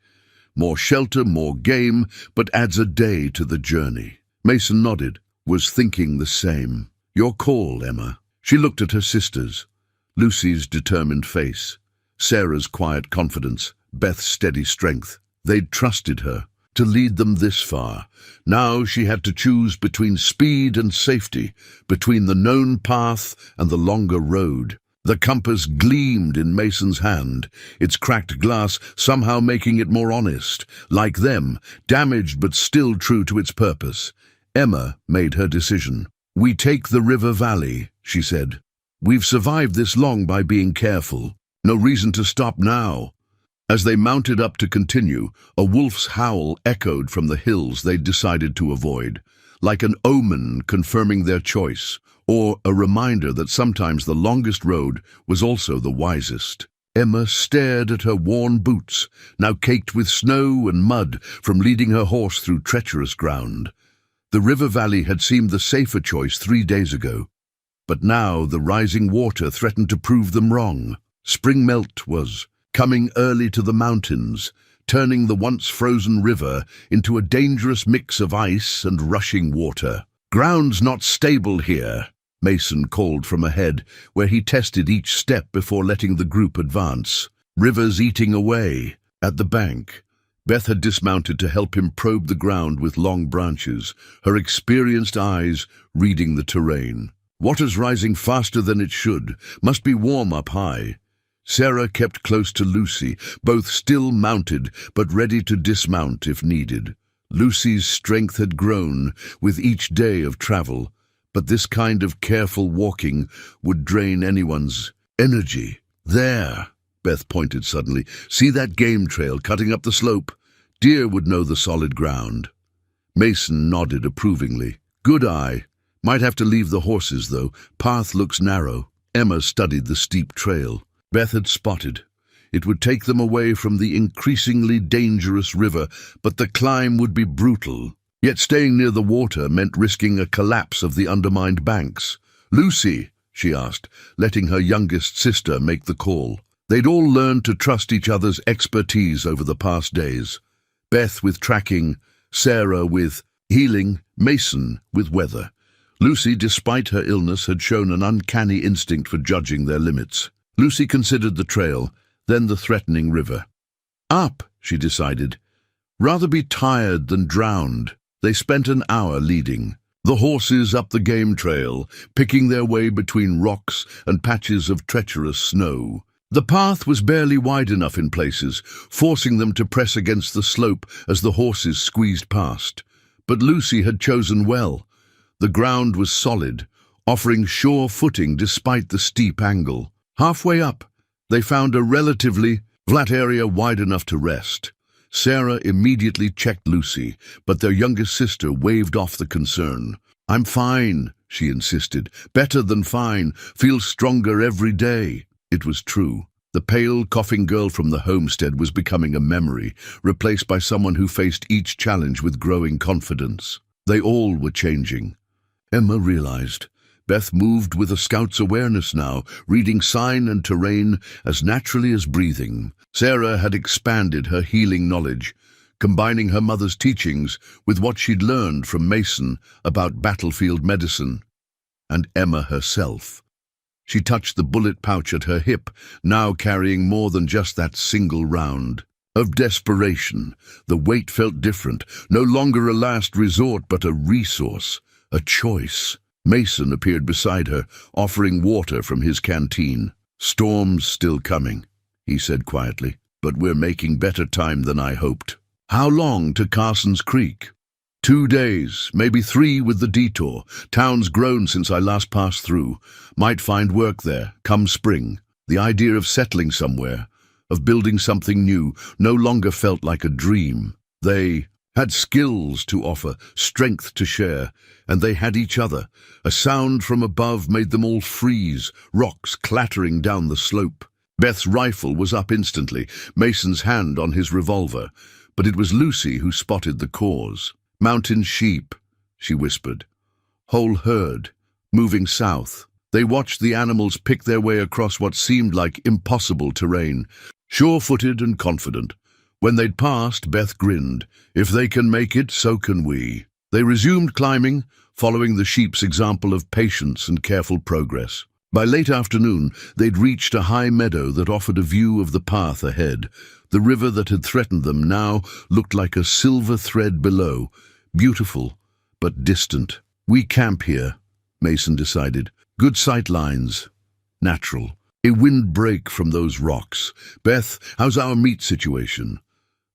more shelter, more game, but adds a day to the journey." Mason nodded, was thinking the same. "Your call, Emma." She looked at her sisters. Lucy's determined face, Sarah's quiet confidence, Beth's steady strength. They'd trusted her to lead them this far. Now she had to choose between speed and safety, between the known path and the longer road. The compass gleamed in Mason's hand, its cracked glass somehow making it more honest, like them, damaged but still true to its purpose. Emma made her decision. "We take the river valley," she said. "We've survived this long by being careful. No reason to stop now." As they mounted up to continue, a wolf's howl echoed from the hills they'd decided to avoid, like an omen confirming their choice, or a reminder that sometimes the longest road was also the wisest. Emma stared at her worn boots, now caked with snow and mud from leading her horse through treacherous ground. The river valley had seemed the safer choice 3 days ago, but now the rising water threatened to prove them wrong. Spring melt was coming early to the mountains, turning the once frozen river into a dangerous mix of ice and rushing water. "Ground's not stable here," Mason called from ahead, where he tested each step before letting the group advance. "River's eating away." At the bank, Beth had dismounted to help him probe the ground with long branches, her experienced eyes reading the terrain. "Water's rising faster than it should. Must be warm up high." Sarah kept close to Lucy, both still mounted but ready to dismount if needed. Lucy's strength had grown with each day of travel, but this kind of careful walking would drain anyone's energy. "There," Beth pointed suddenly. "See that game trail cutting up the slope? Deer would know the solid ground." Mason nodded approvingly. "Good eye. Might have to leave the horses, though. Path looks narrow." Emma studied the steep trail. Beth had spotted. It would take them away from the increasingly dangerous river, but the climb would be brutal. Yet staying near the water meant risking a collapse of the undermined banks. "Lucy," she asked, letting her youngest sister make the call. They'd all learned to trust each other's expertise over the past days. Beth with tracking, Sarah with healing, Mason with weather. Lucy, despite her illness, had shown an uncanny instinct for judging their limits. Lucy considered the trail, then the threatening river. Up, she decided. Rather be tired than drowned. They spent an hour leading. The horses up the game trail, picking their way between rocks and patches of treacherous snow. The path was barely wide enough in places, forcing them to press against the slope as the horses squeezed past. But Lucy had chosen well. The ground was solid, offering sure footing despite the steep angle. Halfway up, they found a relatively flat area wide enough to rest. Sarah immediately checked Lucy, but their youngest sister waved off the concern. "I'm fine," she insisted. "Better than fine. Feel stronger every day." It was true. The pale, coughing girl from the homestead was becoming a memory, replaced by someone who faced each challenge with growing confidence. They all were changing. Emma realized. Beth moved with a scout's awareness now, reading sign and terrain as naturally as breathing. Sarah had expanded her healing knowledge, combining her mother's teachings with what she'd learned from Mason about battlefield medicine. And Emma herself. She touched the bullet pouch at her hip, now carrying more than just that single round. Of desperation, the weight felt different, no longer a last resort but a resource, a choice. Mason appeared beside her, offering water from his canteen. "Storm's still coming," he said quietly, "but we're making better time than I hoped." "How long to Carson's Creek?" 2 days, maybe 3 with the detour. Town's grown since I last passed through. Might find work there, come spring. The idea of settling somewhere, of building something new, no longer felt like a dream. They had skills to offer, strength to share, and they had each other. A sound from above made them all freeze, rocks clattering down the slope. Beth's rifle was up instantly, Mason's hand on his revolver, but it was Lucy who spotted the cause. "Mountain sheep," she whispered. "Whole herd, moving south." They watched the animals pick their way across what seemed like impossible terrain, sure-footed and confident. When they'd passed, Beth grinned. "If they can make it, so can we." They resumed climbing, following the sheep's example of patience and careful progress. By late afternoon, they'd reached a high meadow that offered a view of the path ahead. The river that had threatened them now looked like a silver thread below, beautiful but distant. "We camp here," Mason decided. "Good sight lines. Natural. A windbreak from those rocks. Beth, how's our meat situation?"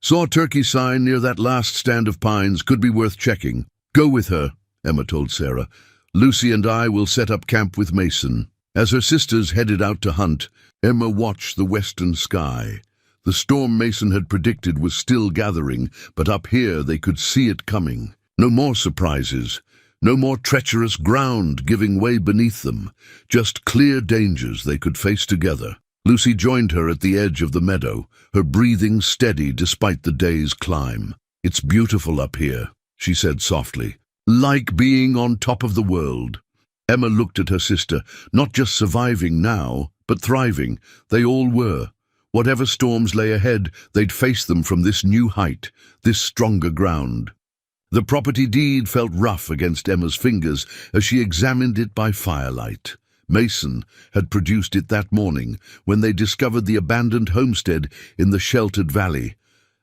"Saw a turkey sign near that last stand of pines. Could be worth checking." "Go with her," Emma told Sarah. "Lucy and I will set up camp with Mason." As her sisters headed out to hunt, Emma watched the western sky. The storm Mason had predicted was still gathering, but up here they could see it coming. No more surprises. No more treacherous ground giving way beneath them. Just clear dangers they could face together. Lucy joined her at the edge of the meadow, her breathing steady despite the day's climb. "It's beautiful up here," she said softly. "Like being on top of the world." Emma looked at her sister, not just surviving now, but thriving. They all were. Whatever storms lay ahead, they'd face them from this new height, this stronger ground. The property deed felt rough against Emma's fingers as she examined it by firelight. Mason had produced it that morning when they discovered the abandoned homestead in the sheltered valley,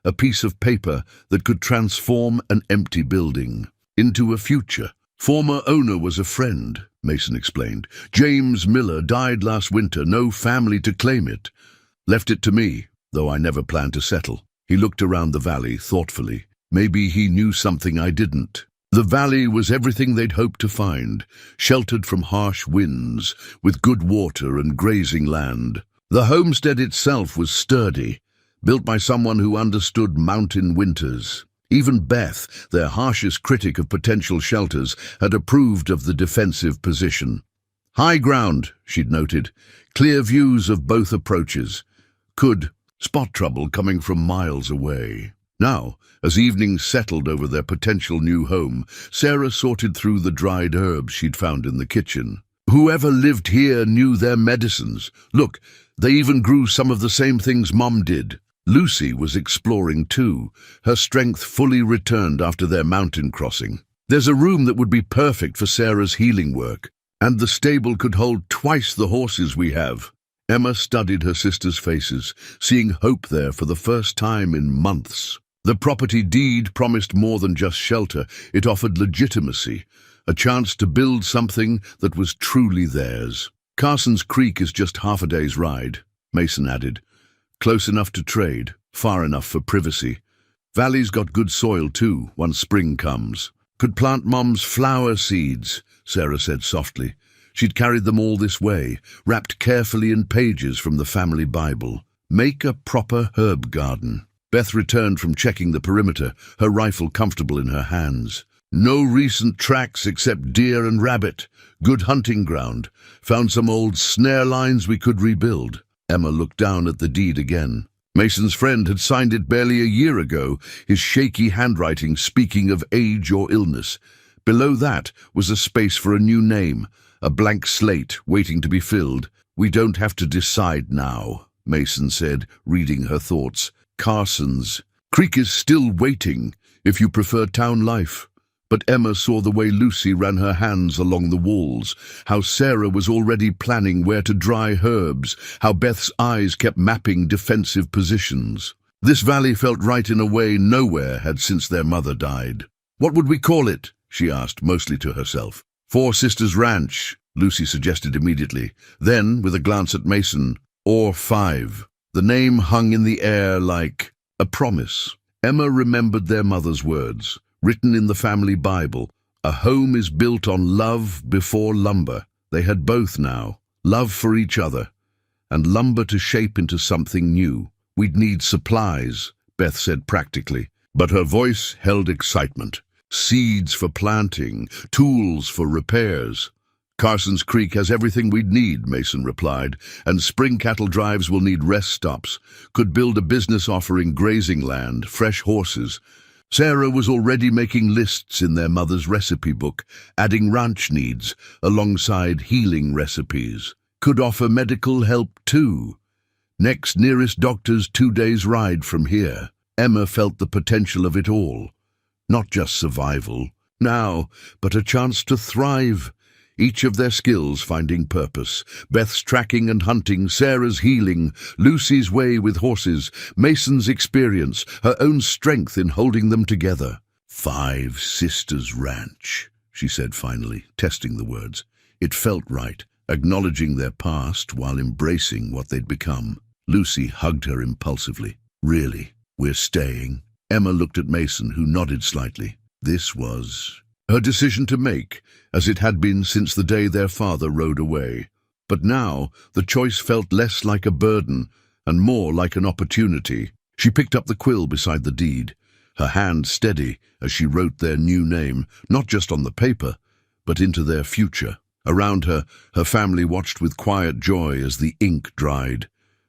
a piece of paper that could transform an empty building into a future. "Former owner was a friend," Mason explained. "James Miller died last winter, no family to claim it. Left it to me, though I never planned to settle." He looked around the valley thoughtfully. Maybe he knew something I didn't. The valley was everything they'd hoped to find, sheltered from harsh winds, with good water and grazing land. The homestead itself was sturdy, built by someone who understood mountain winters. Even Beth, their harshest critic of potential shelters, had approved of the defensive position. "High ground," she'd noted, "clear views of both approaches. Could spot trouble coming from miles away." Now, as evening settled over their potential new home, Sarah sorted through the dried herbs she'd found in the kitchen. Whoever lived here knew their medicines. Look, they even grew some of the same things Mom did. Lucy was exploring too, her strength fully returned after their mountain crossing. There's a room that would be perfect for Sarah's healing work, and the stable could hold twice the horses we have. Emma studied her sisters' faces, seeing hope there for the first time in months. The property deed promised more than just shelter. It offered legitimacy, a chance to build something that was truly theirs. Carson's Creek is just half a day's ride, Mason added. Close enough to trade, far enough for privacy. Valley's got good soil too, once spring comes. Could plant Mom's flower seeds, Sarah said softly. She'd carried them all this way, wrapped carefully in pages from the family Bible. Make a proper herb garden. Beth returned from checking the perimeter, her rifle comfortable in her hands. No recent tracks except deer and rabbit. Good hunting ground. Found some old snare lines we could rebuild. Emma looked down at the deed again. Mason's friend had signed it barely a year ago, his shaky handwriting speaking of age or illness. Below that was a space for a new name, a blank slate waiting to be filled. We don't have to decide now, Mason said, reading her thoughts. Carson's Creek is still waiting, if you prefer town life. But Emma saw the way Lucy ran her hands along the walls, how Sarah was already planning where to dry herbs, how Beth's eyes kept mapping defensive positions. This valley felt right in a way nowhere had since their mother died. What would we call it? She asked, mostly to herself. Four Sisters Ranch, Lucy suggested immediately. Then, with a glance at Mason, or Five. The name hung in the air like a promise. Emma remembered their mother's words, written in the family Bible. A home is built on love before lumber. They had both now, love for each other, and lumber to shape into something new. We'd need supplies, Beth said practically, but her voice held excitement. Seeds for planting, tools for repairs. Carson's Creek has everything we'd need, Mason replied, and spring cattle drives will need rest stops. Could build a business offering grazing land, fresh horses. Sarah was already making lists in their mother's recipe book, adding ranch needs alongside healing recipes. Could offer medical help too. Next nearest doctor's 2 days' ride from here. Emma felt the potential of it all. Not just survival, now, but a chance to thrive. Each of their skills finding purpose. Beth's tracking and hunting, Sarah's healing, Lucy's way with horses, Mason's experience, her own strength in holding them together. Five Sisters Ranch, she said finally, testing the words. It felt right, acknowledging their past while embracing what they'd become. Lucy hugged her impulsively. Really, we're staying? Emma looked at Mason, who nodded slightly. This was her decision to make, as it had been since the day their father rode away. But now the choice felt less like a burden and more like an opportunity. She picked up the quill beside the deed, her hand steady as she wrote their new name, not just on the paper, but into their future. Around her, her family watched with quiet joy as the ink dried,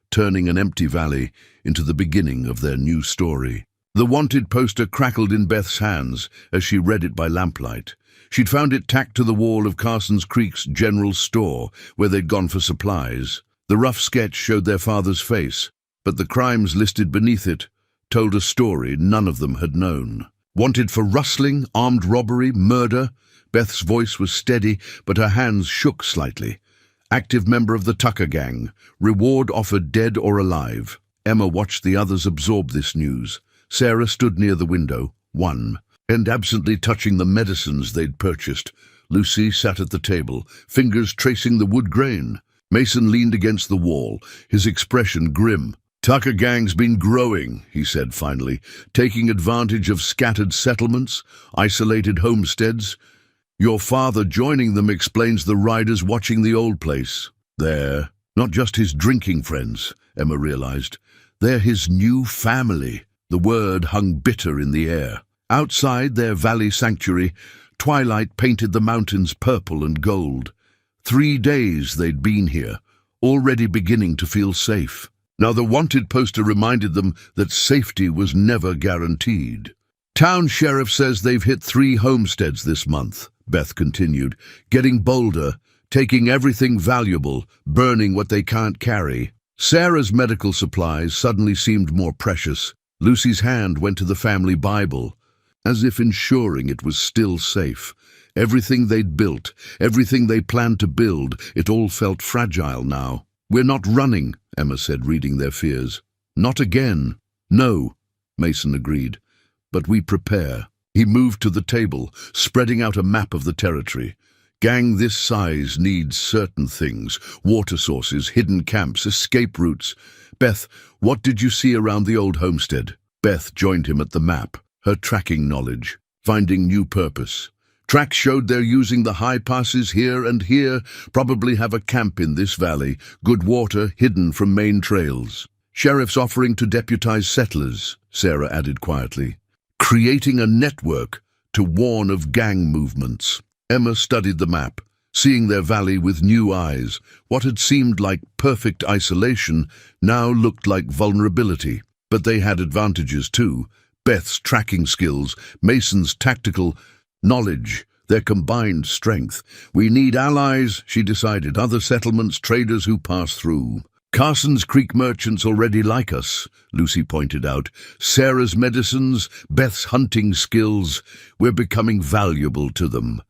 turning an empty valley into the beginning of their new story. The wanted poster crackled in Beth's hands as she read it by lamplight. She'd found it tacked to the wall of Carson's Creek's general store, where they'd gone for supplies. The rough sketch showed their father's face, but the crimes listed beneath it told a story none of them had known. Wanted for rustling, armed robbery, murder. Beth's voice was steady, but her hands shook slightly. Active member of the Tucker gang. Reward offered dead or alive. Emma watched the others absorb this news. Sarah stood near the window, and absently touching the medicines they'd purchased. Lucy sat at the table, fingers tracing the wood grain. Mason leaned against the wall, his expression grim. Tucker gang's been growing, he said finally, taking advantage of scattered settlements, isolated homesteads. Your father joining them explains the riders watching the old place. They're not just his drinking friends, Emma realized. They're his new family. The word hung bitter in the air. Outside their valley sanctuary, twilight painted the mountains purple and gold. 3 days they'd been here, already beginning to feel safe. Now the wanted poster reminded them that safety was never guaranteed. Town sheriff says they've hit 3 homesteads this month, Beth continued, getting bolder, taking everything valuable, burning what they can't carry. Sarah's medical supplies suddenly seemed more precious. Lucy's hand went to the family Bible, as if ensuring it was still safe. Everything they'd built, everything they planned to build, it all felt fragile now. "We're not running," Emma said, reading their fears. "Not again." "No," Mason agreed. "But we prepare." He moved to the table, spreading out a map of the territory. "Gang this size needs certain things: water sources, hidden camps, escape routes. Beth, what did you see around the old homestead?" Beth joined him at the map, her tracking knowledge, finding new purpose. Tracks showed they're using the high passes here and here, probably have a camp in this valley, good water hidden from main trails. "Sheriff's offering to deputize settlers," Sarah added quietly, "creating a network to warn of gang movements." Emma studied the map, seeing their valley with new eyes. What had seemed like perfect isolation now looked like vulnerability. But they had advantages too. Beth's tracking skills, Mason's tactical knowledge, their combined strength. "We need allies," she decided, "other settlements, traders who pass through." "Carson's Creek merchants already like us," Lucy pointed out. "Sarah's medicines, Beth's hunting skills, we're becoming valuable to them."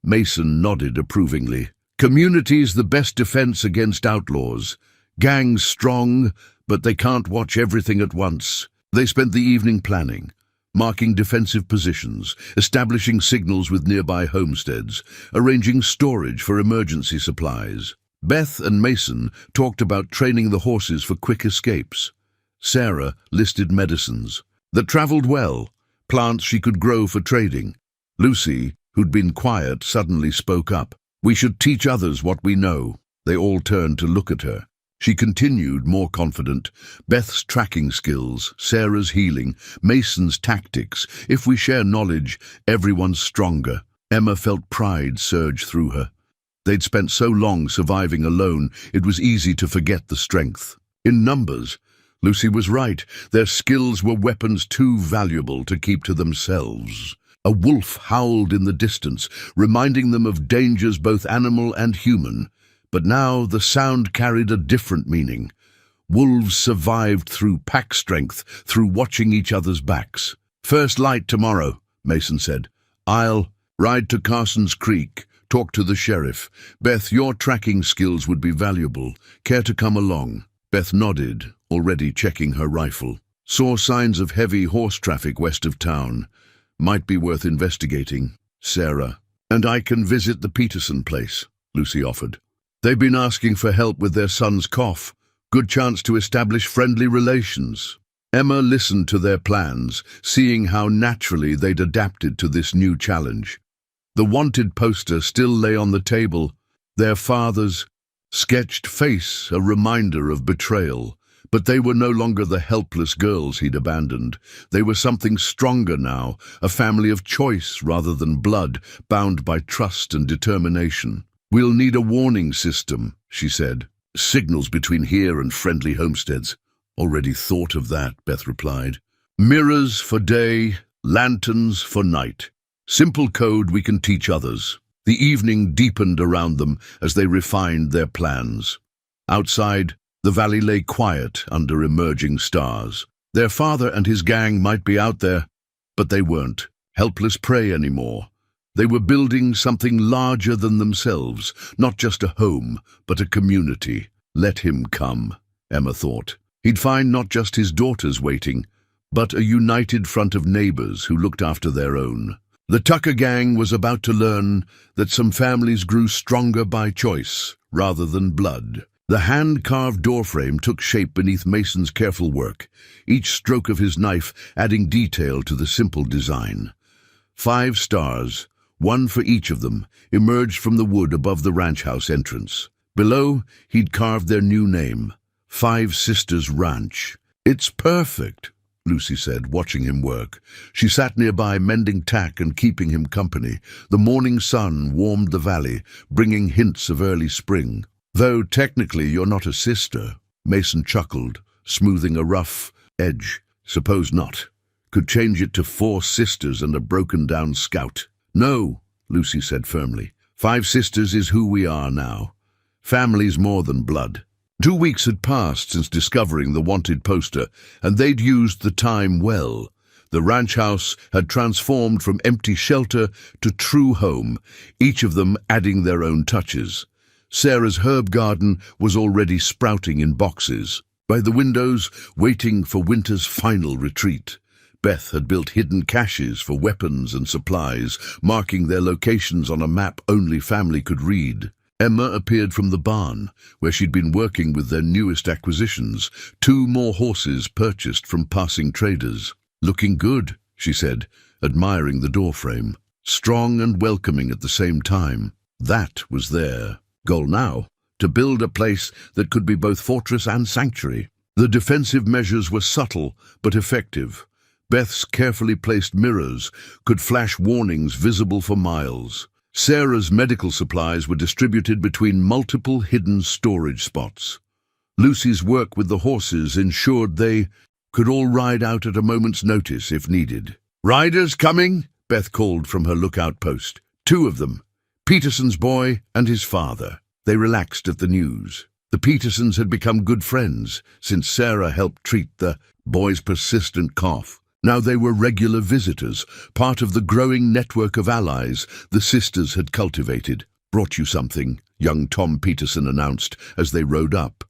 Mason nodded approvingly. "Community's the best defense against outlaws. Gangs strong, but they can't watch everything at once." They spent the evening planning, marking defensive positions, establishing signals with nearby homesteads, arranging storage for emergency supplies. Beth and Mason talked about training the horses for quick escapes. Sarah listed medicines that traveled well, plants she could grow for trading. Lucy, who'd been quiet, suddenly spoke up. "We should teach others what we know." They all turned to look at her. She continued, more confident. "Beth's tracking skills, Sarah's healing, Mason's tactics. If we share knowledge, everyone's stronger." Emma felt pride surge through her. They'd spent so long surviving alone, it was easy to forget the strength. In numbers, Lucy was right. Their skills were weapons too valuable to keep to themselves. A wolf howled in the distance, reminding them of dangers both animal and human. But now the sound carried a different meaning. Wolves survived through pack strength, through watching each other's backs. "First light tomorrow," Mason said. "I'll ride to Carson's Creek, talk to the sheriff. Beth, your tracking skills would be valuable. Care to come along?" Beth nodded, already checking her rifle. "Saw signs of heavy horse traffic west of town. Might be worth investigating." Sarah. "And I can visit the Peterson place," Lucy offered. "They've been asking for help with their son's cough. Good chance to establish friendly relations." Emma listened to their plans, seeing how naturally they'd adapted to this new challenge. The wanted poster still lay on the table, their father's sketched face a reminder of betrayal. But they were no longer the helpless girls he'd abandoned. They were something stronger now, a family of choice rather than blood, bound by trust and determination. "We'll need a warning system," she said. "Signals between here and friendly homesteads." "Already thought of that," Beth replied. "Mirrors for day, lanterns for night. Simple code we can teach others." The evening deepened around them as they refined their plans. Outside, the valley lay quiet under emerging stars. Their father and his gang might be out there, but they weren't helpless prey anymore. They were building something larger than themselves, not just a home, but a community. Let him come, Emma thought. He'd find not just his daughters waiting, but a united front of neighbors who looked after their own. The Tucker gang was about to learn that some families grew stronger by choice rather than blood. The hand-carved doorframe took shape beneath Mason's careful work, each stroke of his knife adding detail to the simple design. 5 stars, one for each of them, emerged from the wood above the ranch house entrance. Below, he'd carved their new name, 5 Sisters Ranch. "It's perfect," Lucy said, watching him work. She sat nearby, mending tack and keeping him company. The morning sun warmed the valley, bringing hints of early spring. "Though technically you're not a sister," Mason chuckled, smoothing a rough edge. Suppose not. Could change it to 4 sisters and a broken-down scout. No, Lucy said firmly. 5 sisters is who we are now. Family's more than blood. 2 weeks had passed since discovering the wanted poster, and they'd used the time well. The ranch house had transformed from empty shelter to true home, each of them adding their own touches. Sarah's herb garden was already sprouting in boxes. By the windows, waiting for winter's final retreat. Beth had built hidden caches for weapons and supplies, marking their locations on a map only family could read. Emma appeared from the barn, where she'd been working with their newest acquisitions, 2 more horses purchased from passing traders. Looking good, she said, admiring the doorframe. Strong and welcoming at the same time. That was their goal now, to build a place that could be both fortress and sanctuary. The defensive measures were subtle but effective. Beth's carefully placed mirrors could flash warnings visible for miles. Sarah's medical supplies were distributed between multiple hidden storage spots. Lucy's work with the horses ensured they could all ride out at a moment's notice if needed. "Riders coming?" Beth called from her lookout post. 2 of them, Peterson's boy and his father. They relaxed at the news. The Petersons had become good friends since Sarah helped treat the boy's persistent cough. Now they were regular visitors, part of the growing network of allies the sisters had cultivated. "Brought you something," young Tom Peterson announced as they rode up.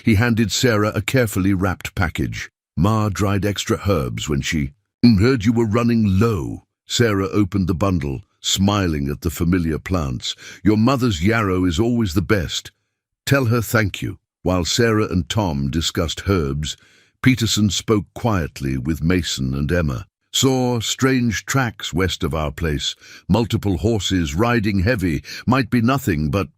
He handed Sarah a carefully wrapped package. "Ma dried extra herbs when she heard you were running low." Sarah opened the bundle, smiling at the familiar plants. "Your mother's yarrow is always the best. Tell her thank you." While Sarah and Tom discussed herbs, Peterson spoke quietly with Mason and Emma. "Saw strange tracks west of our place. Multiple horses riding heavy. Might be nothing, but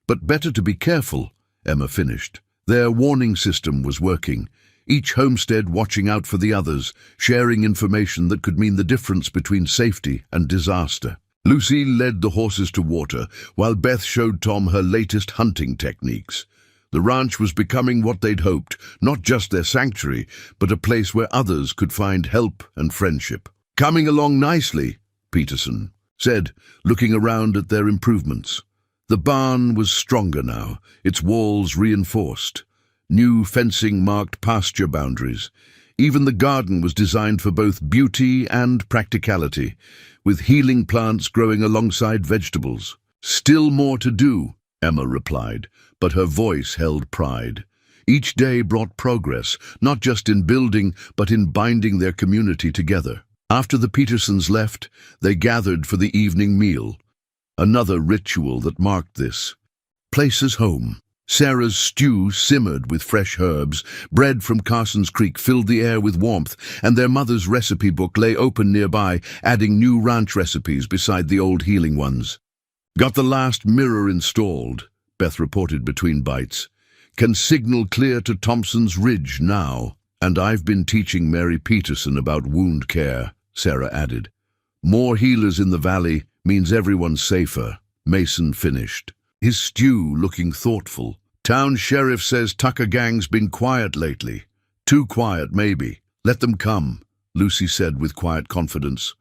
better to be careful," Emma finished. Their warning system was working. Each homestead watching out for the others, sharing information that could mean the difference between safety and disaster. Lucy led the horses to water, while Beth showed Tom her latest hunting techniques. The ranch was becoming what they'd hoped, not just their sanctuary, but a place where others could find help and friendship. "Coming along nicely," Peterson said, looking around at their improvements. The barn was stronger now, its walls reinforced. New fencing marked pasture boundaries. Even the garden was designed for both beauty and practicality, with healing plants growing alongside vegetables. "Still more to do," Emma replied, but her voice held pride. Each day brought progress, not just in building, but in binding their community together. After the Petersons left, they gathered for the evening meal. Another ritual that marked this place's home. Sarah's stew simmered with fresh herbs, bread from Carson's Creek filled the air with warmth, and their mother's recipe book lay open nearby, adding new ranch recipes beside the old healing ones. "Got the last mirror installed," Beth reported between bites. "Can signal clear to Thompson's Ridge now. And I've been teaching Mary Peterson about wound care," Sarah added. "More healers in the valley means everyone's safer," Mason finished, his stew looking thoughtful. "Town sheriff says Tucker gang's been quiet lately. Too quiet, maybe. Let them come," Lucy said with quiet confidence.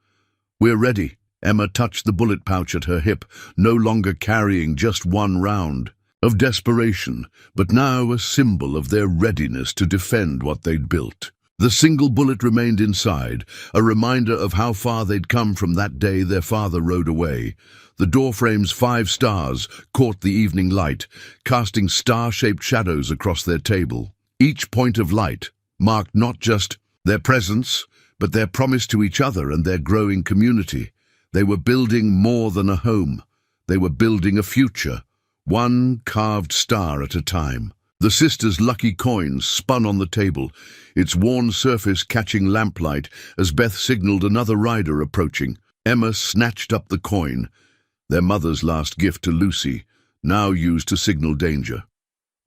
"We're ready." Emma touched the bullet pouch at her hip, no longer carrying just 1 round. Of desperation, but now a symbol of their readiness to defend what they'd built. The single bullet remained inside, a reminder of how far they'd come from that day their father rode away. The doorframe's 5 stars caught the evening light, casting star-shaped shadows across their table. Each point of light marked not just their presence, but their promise to each other and their growing community. They were building more than a home. They were building a future, one carved star at a time. The sisters' lucky coin spun on the table, its worn surface catching lamplight as Beth signaled another rider approaching. Emma snatched up the coin, their mother's last gift to Lucy, now used to signal danger.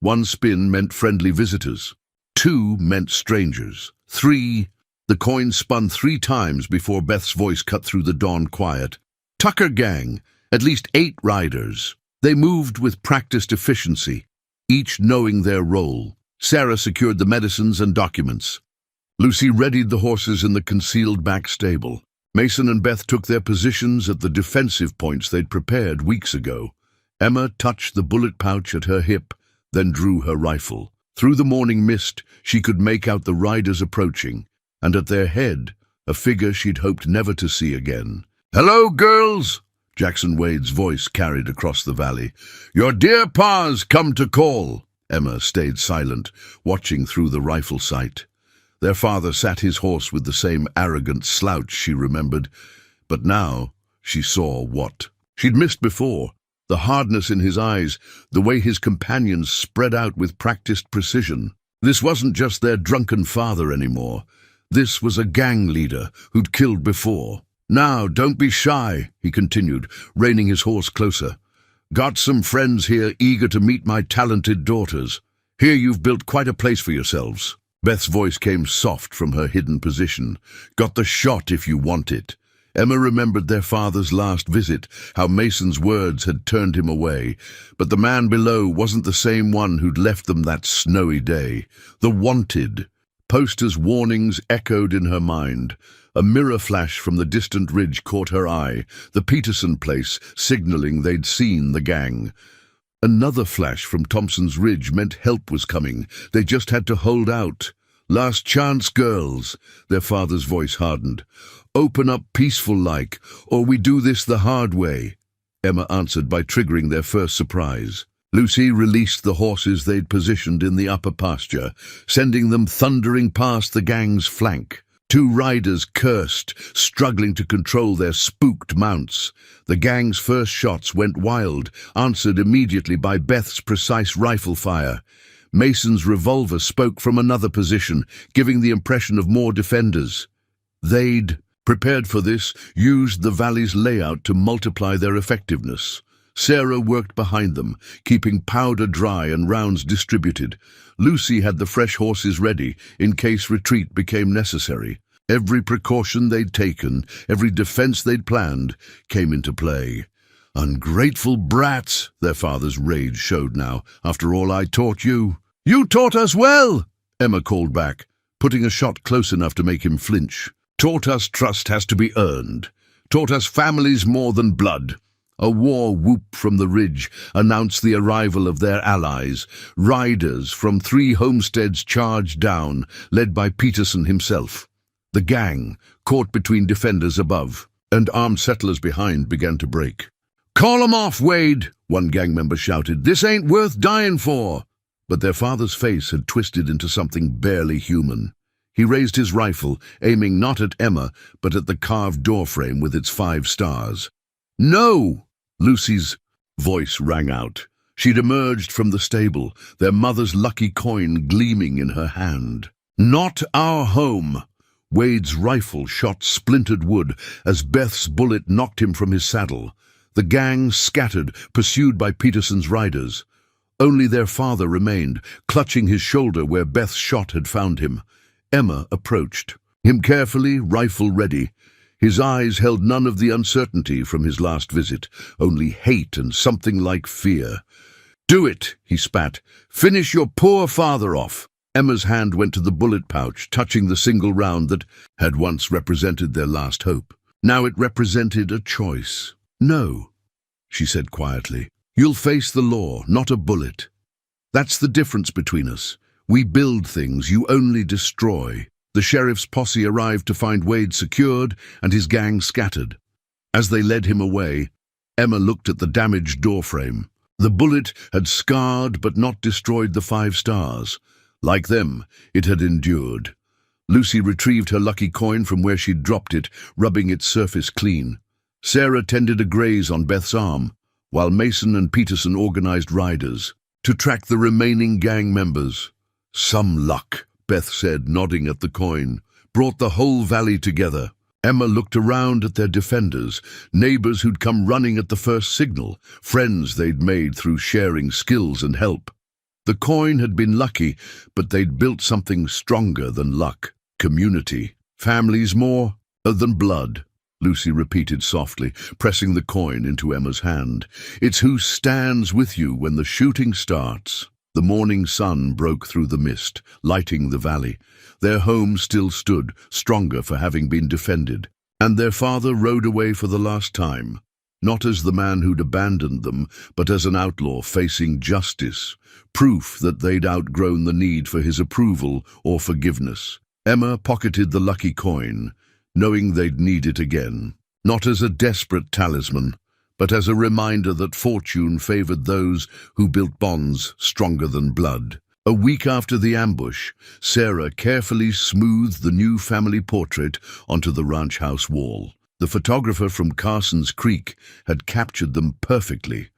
1 spin meant friendly visitors. 2 meant strangers. 3... The coin spun 3 times before Beth's voice cut through the dawn quiet. "Tucker gang, at least 8 riders." They moved with practiced efficiency, each knowing their role. Sarah secured the medicines and documents. Lucy readied the horses in the concealed back stable. Mason and Beth took their positions at the defensive points they'd prepared weeks ago. Emma touched the bullet pouch at her hip, then drew her rifle. Through the morning mist, she could make out the riders approaching, and at their head, a figure she'd hoped never to see again. "Hello, girls!" Jackson Wade's voice carried across the valley. "Your dear pa's come to call." Emma stayed silent, watching through the rifle sight. Their father sat his horse with the same arrogant slouch she remembered, but now she saw what she'd missed before. The hardness in his eyes, the way his companions spread out with practiced precision. This wasn't just their drunken father anymore. This was a gang leader who'd killed before. "Now, don't be shy," he continued, reining his horse closer. "Got some friends here eager to meet my talented daughters. Here you've built quite a place for yourselves." Beth's voice came soft from her hidden position. "Got the shot if you want it." Emma remembered their father's last visit, how Mason's words had turned him away. But the man below wasn't the same one who'd left them that snowy day. The wanted. Posters' warnings echoed in her mind. A mirror flash from the distant ridge caught her eye, the Peterson place signaling they'd seen the gang. Another flash from Thompson's Ridge meant help was coming. They just had to hold out. "Last chance, girls," their father's voice hardened. "Open up peaceful-like, or we do this the hard way." Emma answered by triggering their first surprise. Lucy released the horses they'd positioned in the upper pasture, sending them thundering past the gang's flank. Two riders cursed, struggling to control their spooked mounts. The gang's first shots went wild, answered immediately by Beth's precise rifle fire. Mason's revolver spoke from another position, giving the impression of more defenders. They'd, prepared for this, used the valley's layout to multiply their effectiveness. Sarah worked behind them, keeping powder dry and rounds distributed. Lucy had the fresh horses ready, in case retreat became necessary. Every precaution they'd taken, every defense they'd planned, came into play. "Ungrateful brats," their father's rage showed now. "After all I taught you." "You taught us well," Emma called back, putting a shot close enough to make him flinch. "Taught us trust has to be earned. Taught us families more than blood." A war whoop from the ridge announced the arrival of their allies. Riders from 3 homesteads charged down, led by Peterson himself. The gang, caught between defenders above, and armed settlers behind, began to break. "Call 'em off, Wade," one gang member shouted. "This ain't worth dying for." But their father's face had twisted into something barely human. He raised his rifle, aiming not at Emma, but at the carved doorframe with its 5 stars. "No!" Lucy's voice rang out. She'd emerged from the stable, their mother's lucky coin gleaming in her hand. "Not our home!" Wade's rifle shot splintered wood as Beth's bullet knocked him from his saddle. The gang scattered, pursued by Peterson's riders. Only their father remained, clutching his shoulder where Beth's shot had found him. Emma approached, him carefully, rifle ready. His eyes held none of the uncertainty from his last visit, only hate and something like fear. "Do it," he spat. "Finish your poor father off." Emma's hand went to the bullet pouch, touching the single round that had once represented their last hope. Now it represented a choice. "No," she said quietly. "You'll face the law, not a bullet. That's the difference between us. We build things, you only destroy." The sheriff's posse arrived to find Wade secured and his gang scattered. As they led him away, Emma looked at the damaged doorframe. The bullet had scarred but not destroyed the 5 stars. Like them, it had endured. Lucy retrieved her lucky coin from where she'd dropped it, rubbing its surface clean. Sarah tended a graze on Beth's arm, while Mason and Peterson organized riders to track the remaining gang members. "Some luck," Beth said, nodding at the coin. "Brought the whole valley together." Emma looked around at their defenders, neighbors who'd come running at the first signal, friends they'd made through sharing skills and help. The coin had been lucky, but they'd built something stronger than luck. Community. "Families more than blood," Lucy repeated softly, pressing the coin into Emma's hand. "It's who stands with you when the shooting starts." The morning sun broke through the mist, lighting the valley. Their home still stood, stronger for having been defended. And their father rode away for the last time, not as the man who'd abandoned them, but as an outlaw facing justice, proof that they'd outgrown the need for his approval or forgiveness. Emma pocketed the lucky coin, knowing they'd need it again, not as a desperate talisman, but as a reminder that fortune favored those who built bonds stronger than blood. A week after the ambush, Sarah carefully smoothed the new family portrait onto the ranch house wall. The photographer from Carson's Creek had captured them perfectly,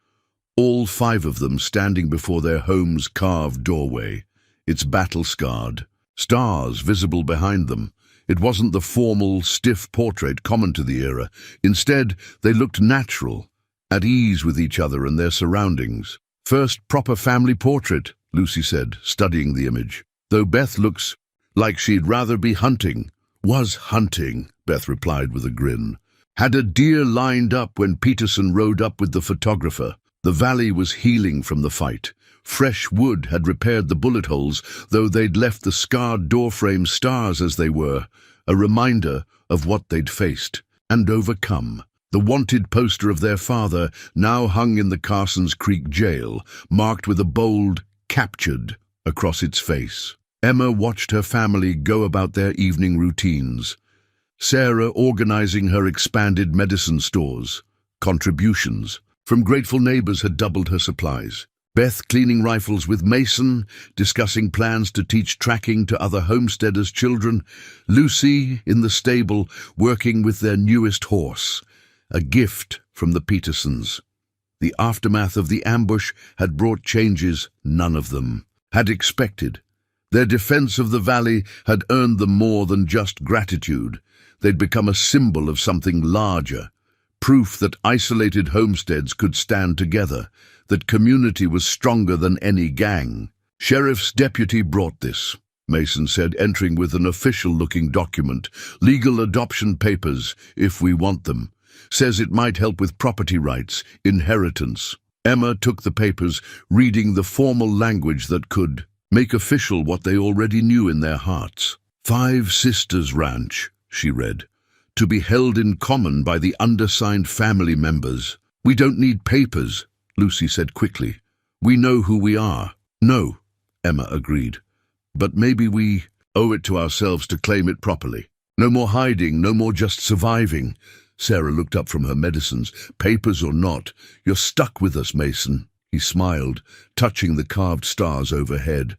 all 5 of them standing before their home's carved doorway, its battle-scarred, stars visible behind them. It wasn't the formal, stiff portrait common to the era. Instead, they looked natural, at ease with each other and their surroundings. "First proper family portrait," Lucy said, studying the image. "Though Beth looks like she'd rather be hunting." "Was hunting," Beth replied with a grin. "Had a deer lined up when Peterson rode up with the photographer." The valley was healing from the fight. Fresh wood had repaired the bullet holes, though they'd left the scarred doorframe stars as they were, a reminder of what they'd faced and overcome. The wanted poster of their father now hung in the Carson's Creek jail, marked with a bold "Captured" across its face. Emma watched her family go about their evening routines. Sarah organizing her expanded medicine stores. Contributions from grateful neighbors had doubled her supplies. Beth cleaning rifles with Mason, discussing plans to teach tracking to other homesteaders' children. Lucy in the stable, working with their newest horse, a gift from the Petersons. The aftermath of the ambush had brought changes none of them had expected. Their defense of the valley had earned them more than just gratitude. They'd become a symbol of something larger, proof that isolated homesteads could stand together, that community was stronger than any gang. "Sheriff's deputy brought this," Mason said, entering with an official-looking document. "Legal adoption papers, if we want them. Says it might help with property rights, inheritance." Emma took the papers, reading the formal language that could make official what they already knew in their hearts. "Five Sisters Ranch," she read, "to be held in common by the undersigned family members." "We don't need papers," Lucy said quickly. "We know who we are." "No," Emma agreed. "But maybe we owe it to ourselves to claim it properly. No more hiding, no more just surviving." Sarah looked up from her medicines. "Papers or not, you're stuck with us, Mason." He smiled, touching the carved stars overhead.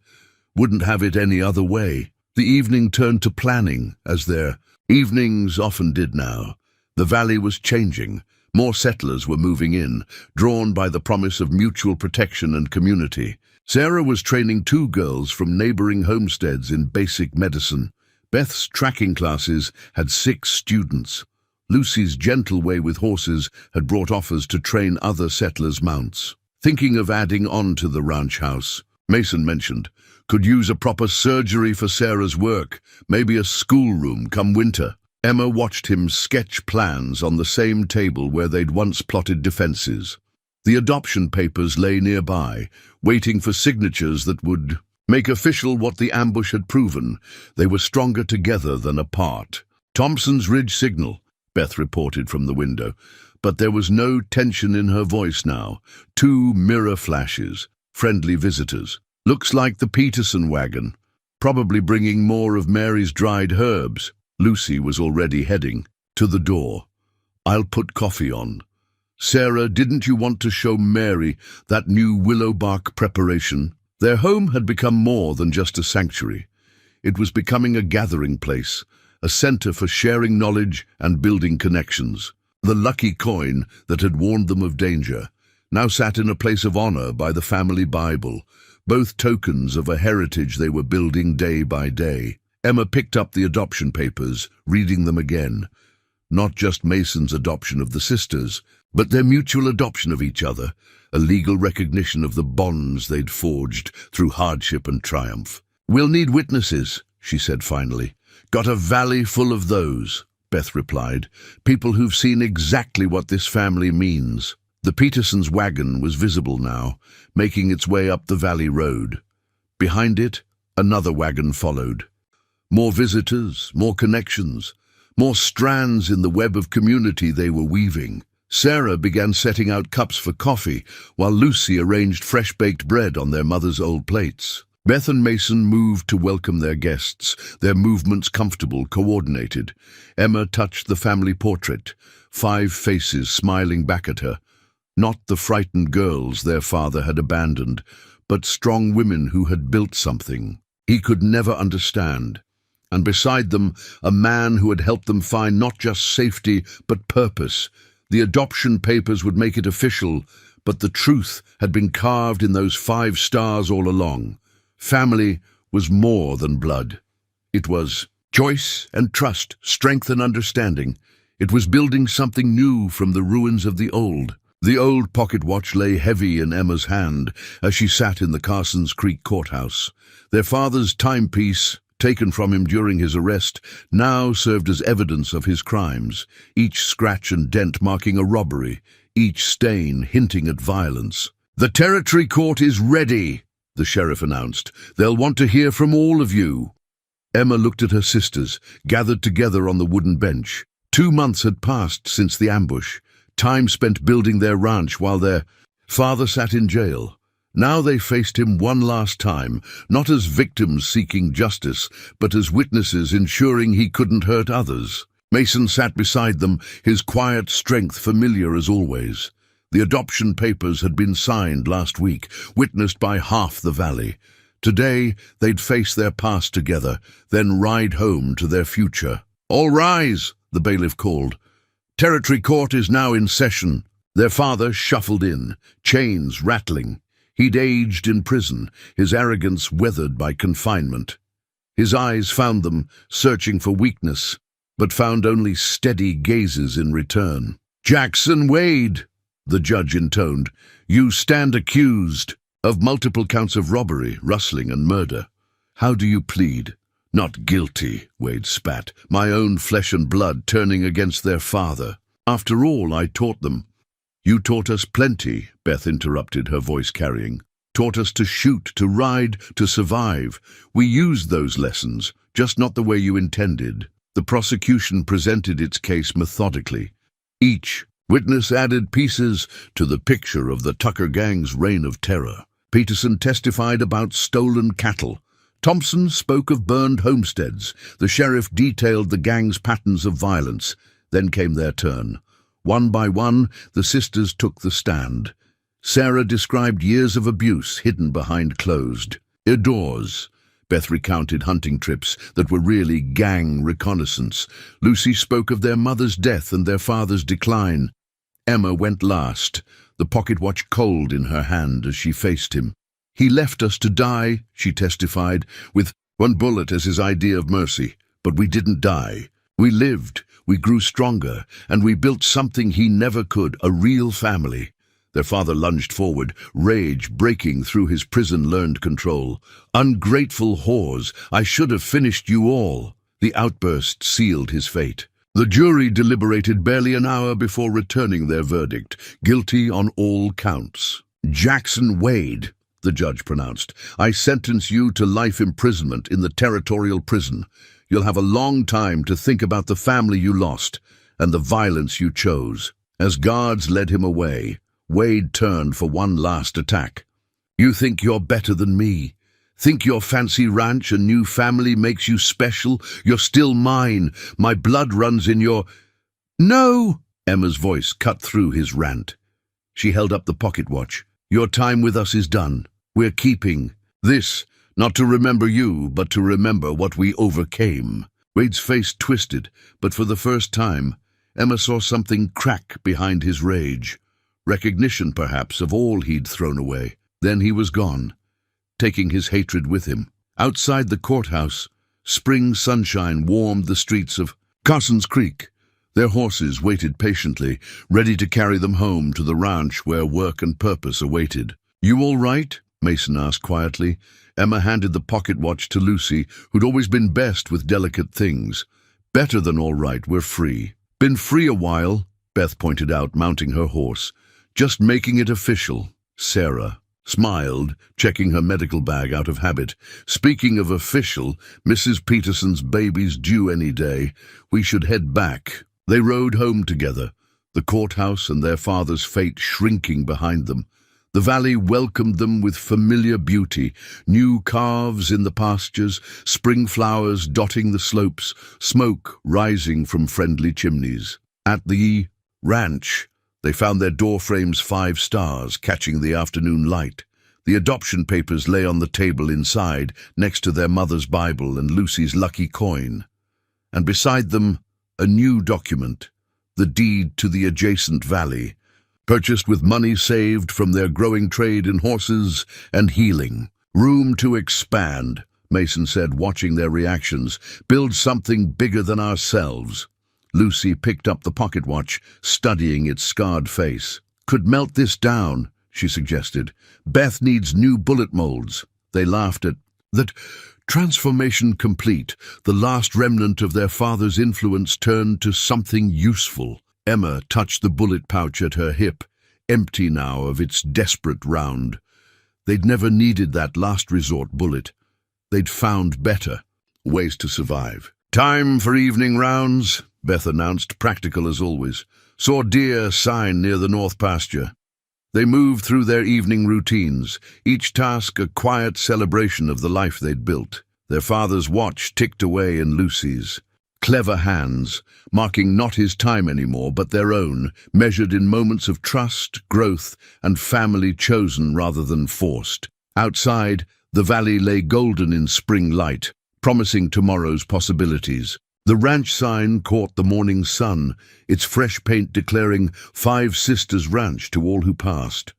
"Wouldn't have it any other way." The evening turned to planning, as their evenings often did now. The valley was changing. More settlers were moving in, drawn by the promise of mutual protection and community. Sarah was training 2 girls from neighboring homesteads in basic medicine. Beth's tracking classes had 6 students. Lucy's gentle way with horses had brought offers to train other settlers' mounts. Thinking of adding on to the ranch house, Mason mentioned, could use a proper surgery for Sarah's work, maybe a schoolroom come winter. Emma watched him sketch plans on the same table where they'd once plotted defenses. The adoption papers lay nearby, waiting for signatures that would make official what the ambush had proven. They were stronger together than apart. "Thompson's Ridge signal," Beth reported from the window, but there was no tension in her voice now. 2 mirror flashes, friendly visitors. "Looks like the Peterson wagon, probably bringing more of Mary's dried herbs." Lucy was already heading to the door. "I'll put coffee on." "Sarah, didn't you want to show Mary that new willow bark preparation?" Their home had become more than just a sanctuary. It was becoming a gathering place, a center for sharing knowledge and building connections. The lucky coin that had warned them of danger now sat in a place of honor by the family Bible, both tokens of a heritage they were building day by day. Emma picked up the adoption papers, reading them again. Not just Mason's adoption of the sisters, but their mutual adoption of each other, a legal recognition of the bonds they'd forged through hardship and triumph. "We'll need witnesses," she said finally. "Got a valley full of those," Beth replied. "People who've seen exactly what this family means." The Petersons' wagon was visible now, making its way up the valley road. Behind it, another wagon followed. More visitors, more connections, more strands in the web of community they were weaving. Sarah began setting out cups for coffee, while Lucy arranged fresh-baked bread on their mother's old plates. Beth and Mason moved to welcome their guests, their movements comfortable, coordinated. Emma touched the family portrait, 5 faces smiling back at her. Not the frightened girls their father had abandoned, but strong women who had built something he could never understand. And beside them, a man who had helped them find not just safety, but purpose. The adoption papers would make it official, but the truth had been carved in those 5 stars all along. Family was more than blood. It was choice and trust, strength and understanding. It was building something new from the ruins of the old. The old pocket watch lay heavy in Emma's hand as she sat in the Carsons Creek courthouse. Their father's timepiece, taken from him during his arrest, now served as evidence of his crimes, each scratch and dent marking a robbery, each stain hinting at violence. "The territory court is ready," the sheriff announced. "They'll want to hear from all of you." Emma looked at her sisters, gathered together on the wooden bench. 2 months had passed since the ambush, time spent building their ranch while their father sat in jail. Now they faced him one last time, not as victims seeking justice, but as witnesses ensuring he couldn't hurt others. Mason sat beside them, his quiet strength familiar as always. The adoption papers had been signed last week, witnessed by half the valley. Today, they'd face their past together, then ride home to their future. "All rise," the bailiff called. "Territory court is now in session." Their father shuffled in, chains rattling. He'd aged in prison, his arrogance weathered by confinement. His eyes found them, searching for weakness, but found only steady gazes in return. "Jackson Wade," the judge intoned, "you stand accused of multiple counts of robbery, rustling, and murder. How do you plead?" "Not guilty," Wade spat, "my own flesh and blood turning against their father. After all I taught them." "You taught us plenty," Beth interrupted, her voice carrying. "Taught us to shoot, to ride, to survive. We used those lessons, just not the way you intended." The prosecution presented its case methodically. Each witness added pieces to the picture of the Tucker gang's reign of terror. Peterson testified about stolen cattle. Thompson spoke of burned homesteads. The sheriff detailed the gang's patterns of violence. Then came their turn. One by one, the sisters took the stand. Sarah described years of abuse hidden behind closed doors. Beth recounted hunting trips that were really gang reconnaissance. Lucy spoke of their mother's death and their father's decline. Emma went last, the pocket watch cold in her hand as she faced him. "He left us to die," she testified, "with one bullet as his idea of mercy. But we didn't die. We lived, we grew stronger, and we built something he never could, a real family." Their father lunged forward, rage breaking through his prison-learned control. "Ungrateful whores, I should have finished you all." The outburst sealed his fate. The jury deliberated barely an hour before returning their verdict, guilty on all counts. "Jackson Wade," the judge pronounced, "I sentence you to life imprisonment in the territorial prison. You'll have a long time to think about the family you lost and the violence you chose." As guards led him away, Wade turned for one last attack. "You think you're better than me? Think your fancy ranch and new family makes you special? You're still mine. My blood runs in your—" "No!" Emma's voice cut through his rant. She held up the pocket watch. "Your time with us is done. We're keeping this, not to remember you, but to remember what we overcame." Wade's face twisted, but for the first time, Emma saw something crack behind his rage. Recognition, perhaps, of all he'd thrown away. Then he was gone, taking his hatred with him. Outside the courthouse, spring sunshine warmed the streets of Carsons Creek. Their horses waited patiently, ready to carry them home to the ranch where work and purpose awaited. "You all right?" Mason asked quietly. Emma handed the pocket watch to Lucy, who'd always been best with delicate things. "Better than all right, we're free." "Been free a while," Beth pointed out, mounting her horse. Just making it official. Sarah smiled, checking her medical bag out of habit. Speaking of official, Mrs. Peterson's baby's due any day. We should head back. They rode home together, the courthouse and their father's fate shrinking behind them. The valley welcomed them with familiar beauty, new calves in the pastures, spring flowers dotting the slopes, smoke rising from friendly chimneys. At the ranch, they found their door frames 5 stars, catching the afternoon light. The adoption papers lay on the table inside, next to their mother's Bible and Lucy's lucky coin. And beside them, a new document, the deed to the adjacent valley, purchased with money saved from their growing trade in horses and healing. Room to expand, Mason said, watching their reactions. Build something bigger than ourselves. Lucy picked up the pocket watch, studying its scarred face. Could melt this down, she suggested. Beth needs new bullet molds. They laughed at that. Transformation complete, the last remnant of their father's influence turned to something useful. Emma touched the bullet pouch at her hip, empty now of its desperate round. They'd never needed that last resort bullet. They'd found better ways to survive. Time for evening rounds, Beth announced, practical as always. Saw deer sign near the north pasture. They moved through their evening routines, each task a quiet celebration of the life they'd built. Their father's watch ticked away in Lucy's. Clever hands, marking not his time anymore, but their own, measured in moments of trust, growth, and family chosen rather than forced. Outside, the valley lay golden in spring light, promising tomorrow's possibilities. The ranch sign caught the morning sun, its fresh paint declaring 5 Sisters Ranch to all who passed.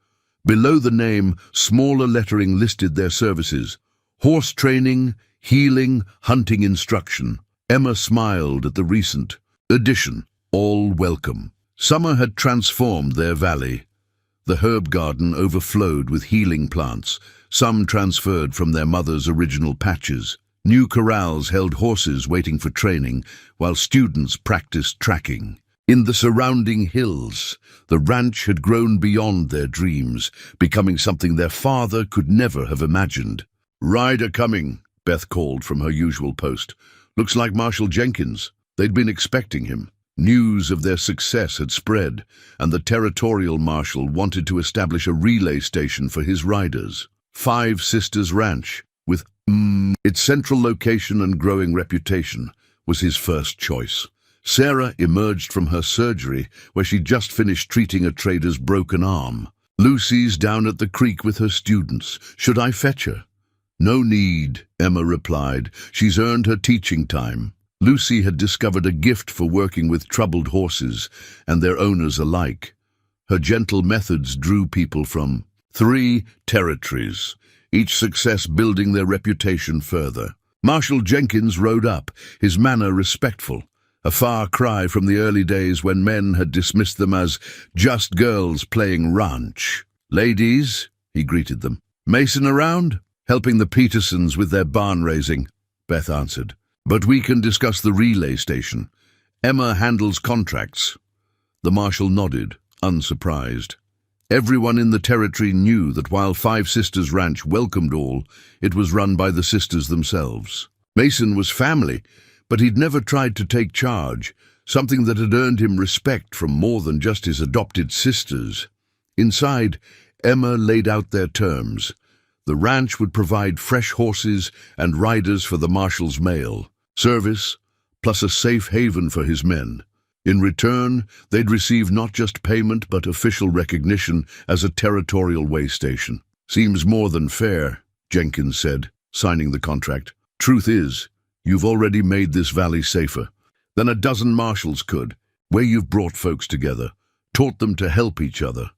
Below the name, smaller lettering listed their services: horse training, healing, hunting instruction. Emma smiled at the recent addition, all welcome. Summer had transformed their valley. The herb garden overflowed with healing plants, some transferred from their mother's original patches. New corrals held horses waiting for training, while students practiced tracking. In the surrounding hills, the ranch had grown beyond their dreams, becoming something their father could never have imagined. "Rider coming," Beth called from her usual post. "Looks like Marshal Jenkins." They'd been expecting him. News of their success had spread, and the territorial marshal wanted to establish a relay station for his riders. 5 Sisters Ranch, with its central location and growing reputation, was his first choice. Sarah emerged from her surgery, where she'd just finished treating a trader's broken arm. "Lucy's down at the creek with her students. Should I fetch her?" "No need," Emma replied. "She's earned her teaching time." Lucy had discovered a gift for working with troubled horses and their owners alike. Her gentle methods drew people from 3 territories, each success building their reputation further. Marshal Jenkins rode up, his manner respectful, a far cry from the early days when men had dismissed them as just girls playing ranch. "Ladies," he greeted them. "Mason around?" "Helping the Petersons with their barn raising," Beth answered. "But we can discuss the relay station. Emma handles contracts." The marshal nodded, unsurprised. Everyone in the territory knew that while 5 Sisters Ranch welcomed all, it was run by the sisters themselves. Mason was family, but he'd never tried to take charge, something that had earned him respect from more than just his adopted sisters. Inside, Emma laid out their terms. The ranch would provide fresh horses and riders for the marshal's mail, service, plus a safe haven for his men. In return, they'd receive not just payment but official recognition as a territorial way station. "Seems more than fair," Jenkins said, signing the contract. "Truth is, you've already made this valley safer than a dozen marshals could, where you've brought folks together, taught them to help each other."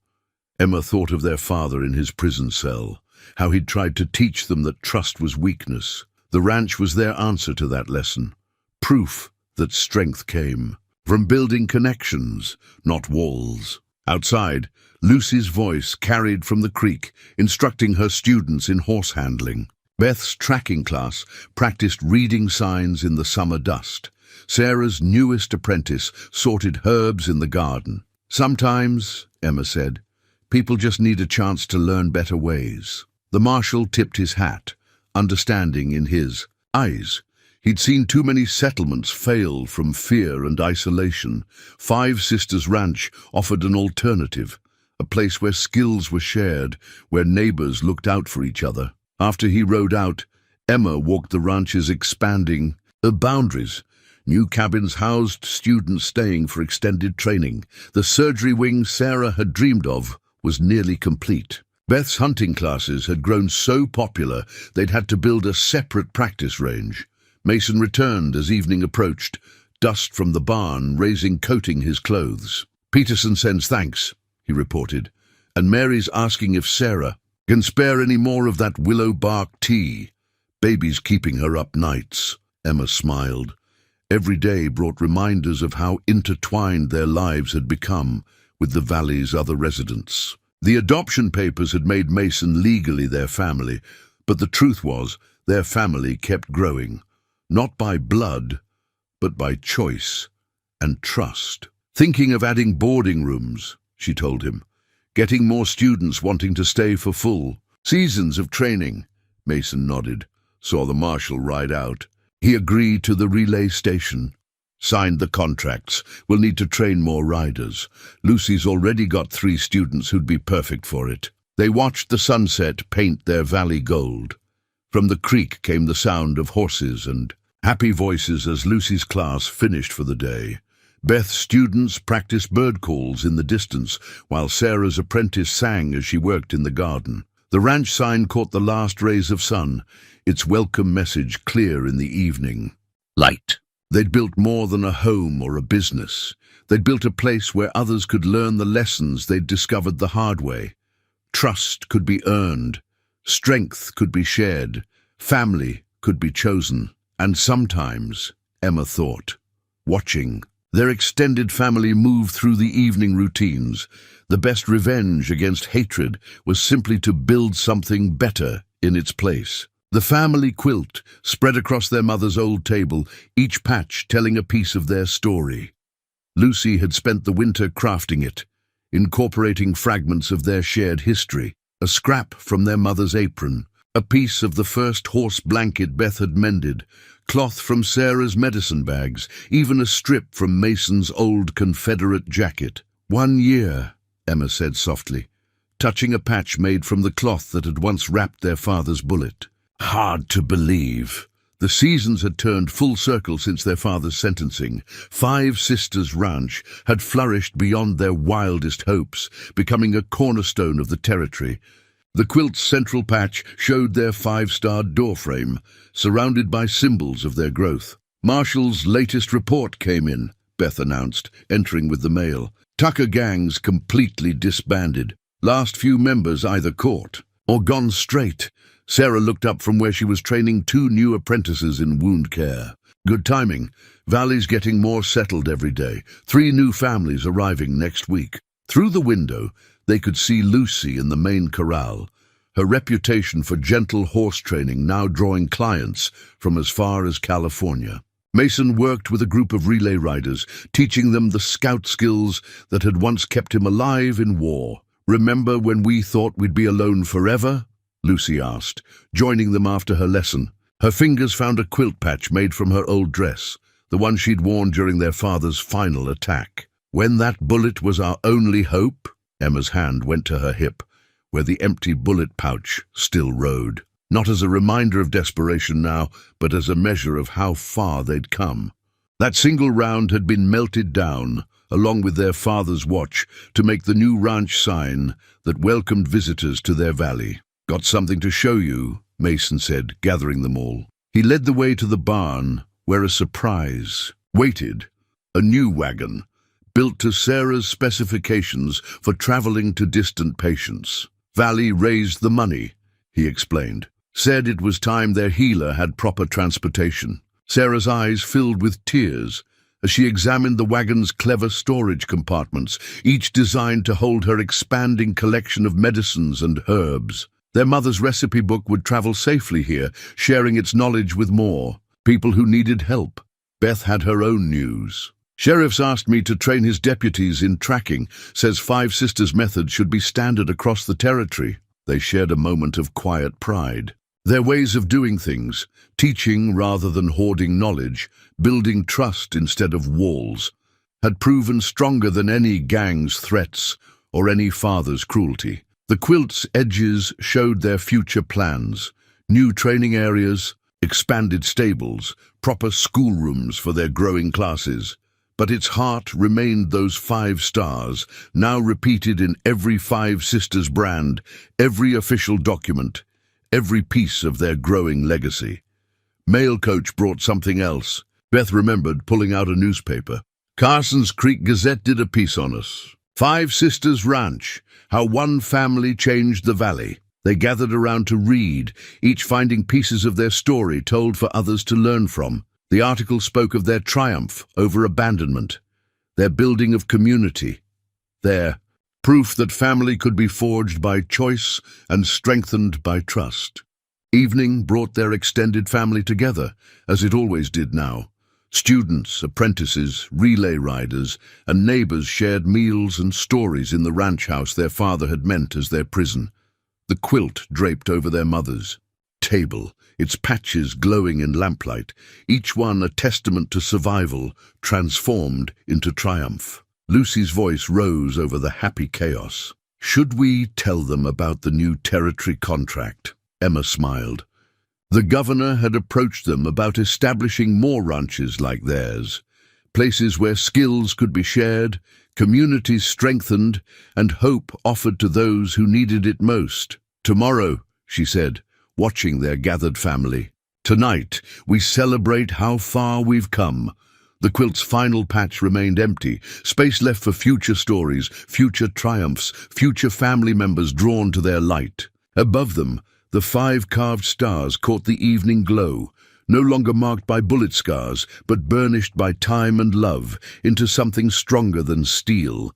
Emma thought of their father in his prison cell, how he'd tried to teach them that trust was weakness. The ranch was their answer to that lesson, proof that strength came from building connections, not walls. Outside, Lucy's voice carried from the creek, instructing her students in horse handling. Beth's tracking class practiced reading signs in the summer dust. Sarah's newest apprentice sorted herbs in the garden. "Sometimes," Emma said, People just need a chance to learn better ways. The marshal tipped his hat, understanding in his eyes. He'd seen too many settlements fail from fear and isolation. Five Sisters Ranch offered an alternative, a place where skills were shared, where neighbors looked out for each other. After he rode out, Emma walked the ranch's expanding boundaries. New cabins housed students staying for extended training. The surgery wing Sarah had dreamed of was nearly complete. Beth's hunting classes had grown so popular they'd had to build a separate practice range. Mason returned as evening approached, dust from the barn coating his clothes. "Peterson sends thanks," he reported, "and Mary's asking if Sarah can spare any more of that willow bark tea. Baby's keeping her up nights." Emma smiled. Every day brought reminders of how intertwined their lives had become with the valley's other residents. The adoption papers had made Mason legally their family, but the truth was their family kept growing, not by blood, but by choice and trust. "Thinking of adding boarding rooms," she told him. "Getting more students wanting to stay for full seasons of training." Mason nodded, saw the marshal ride out. He agreed to the relay station. "Signed the contracts. We'll need to train more riders. Lucy's already got 3 students who'd be perfect for it." They watched the sunset paint their valley gold. From the creek came the sound of horses and happy voices as Lucy's class finished for the day. Beth's students practiced bird calls in the distance, while Sarah's apprentice sang as she worked in the garden. The ranch sign caught the last rays of sun, its welcome message clear in the evening. Light. They'd built more than a home or a business. They'd built a place where others could learn the lessons they'd discovered the hard way. Trust could be earned, strength could be shared, family could be chosen. And sometimes, Emma thought, watching their extended family move through the evening routines, the best revenge against hatred was simply to build something better in its place. The family quilt spread across their mother's old table, each patch telling a piece of their story. Lucy had spent the winter crafting it, incorporating fragments of their shared history, a scrap from their mother's apron, a piece of the first horse blanket Beth had mended, cloth from Sarah's medicine bags, even a strip from Mason's old Confederate jacket. "1 year," Emma said softly, touching a patch made from the cloth that had once wrapped their father's bullet. Hard to believe. The seasons had turned full circle since their father's sentencing. 5 Sisters Ranch had flourished beyond their wildest hopes, becoming a cornerstone of the territory. The quilt's central patch showed their 5-starred doorframe, surrounded by symbols of their growth. "Marshall's latest report came in," Beth announced, entering with the mail. "Tucker gangs completely disbanded. Last few members either caught or gone straight." Sarah looked up from where she was training 2 new apprentices in wound care. "Good timing. Valley's getting more settled every day. 3 new families arriving next week." Through the window, they could see Lucy in the main corral, her reputation for gentle horse training now drawing clients from as far as California. Mason worked with a group of relay riders, teaching them the scout skills that had once kept him alive in war. "Remember when we thought we'd be alone forever?" Lucy asked, joining them after her lesson. Her fingers found a quilt patch made from her old dress, the one she'd worn during their father's final attack. "When that bullet was our only hope?" Emma's hand went to her hip, where the empty bullet pouch still rode. Not as a reminder of desperation now, but as a measure of how far they'd come. That single round had been melted down, along with their father's watch, to make the new ranch sign that welcomed visitors to their valley. "Got something to show you," Mason said, gathering them all. He led the way to the barn, where a surprise waited. A new wagon, built to Sarah's specifications for traveling to distant patients. "Valley raised the money," he explained. "Said it was time their healer had proper transportation." Sarah's eyes filled with tears as she examined the wagon's clever storage compartments, each designed to hold her expanding collection of medicines and herbs. Their mother's recipe book would travel safely here, sharing its knowledge with more people who needed help. Beth had her own news. Sheriff's asked me to train his deputies in tracking, says Five Sisters' method should be standard across the territory. They shared a moment of quiet pride. Their ways of doing things, teaching rather than hoarding knowledge, building trust instead of walls, had proven stronger than any gang's threats or any father's cruelty. The quilt's edges showed their future plans: new training areas, expanded stables, proper schoolrooms for their growing classes. But its heart remained those 5 stars, now repeated in every Five Sisters brand, every official document, every piece of their growing legacy. Mail coach brought something else. Beth remembered pulling out a newspaper. Carson's Creek Gazette did a piece on us. Five Sisters Ranch, how one family changed the valley. They gathered around to read, each finding pieces of their story told for others to learn from. The article spoke of their triumph over abandonment, their building of community, their proof that family could be forged by choice and strengthened by trust. Evening brought their extended family together, as it always did now. Students, apprentices, relay riders, and neighbors shared meals and stories in the ranch house their father had meant as their prison. The quilt draped over their mother's table, its patches glowing in lamplight, each one a testament to survival, transformed into triumph. Lucy's voice rose over the happy chaos. "Should we tell them about the new territory contract?" Emma smiled. The governor had approached them about establishing more ranches like theirs, places where skills could be shared, communities strengthened, and hope offered to those who needed it most. "Tomorrow," she said, watching their gathered family. "Tonight, we celebrate how far we've come." The quilt's final patch remained empty, space left for future stories, future triumphs, future family members drawn to their light. Above them, the 5 carved stars caught the evening glow, no longer marked by bullet scars, but burnished by time and love into something stronger than steel.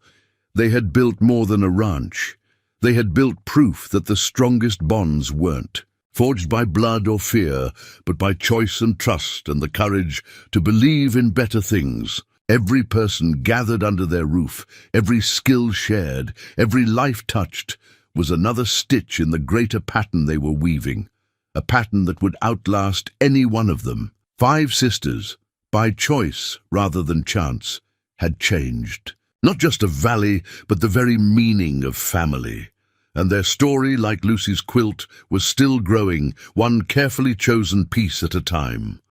They had built more than a ranch. They had built proof that the strongest bonds weren't forged by blood or fear, but by choice and trust and the courage to believe in better things. Every person gathered under their roof, every skill shared, every life touched, was another stitch in the greater pattern they were weaving, a pattern that would outlast any one of them. 5 sisters, by choice rather than chance, had changed. Not just a valley, but the very meaning of family. And their story, like Lucy's quilt, was still growing, one carefully chosen piece at a time.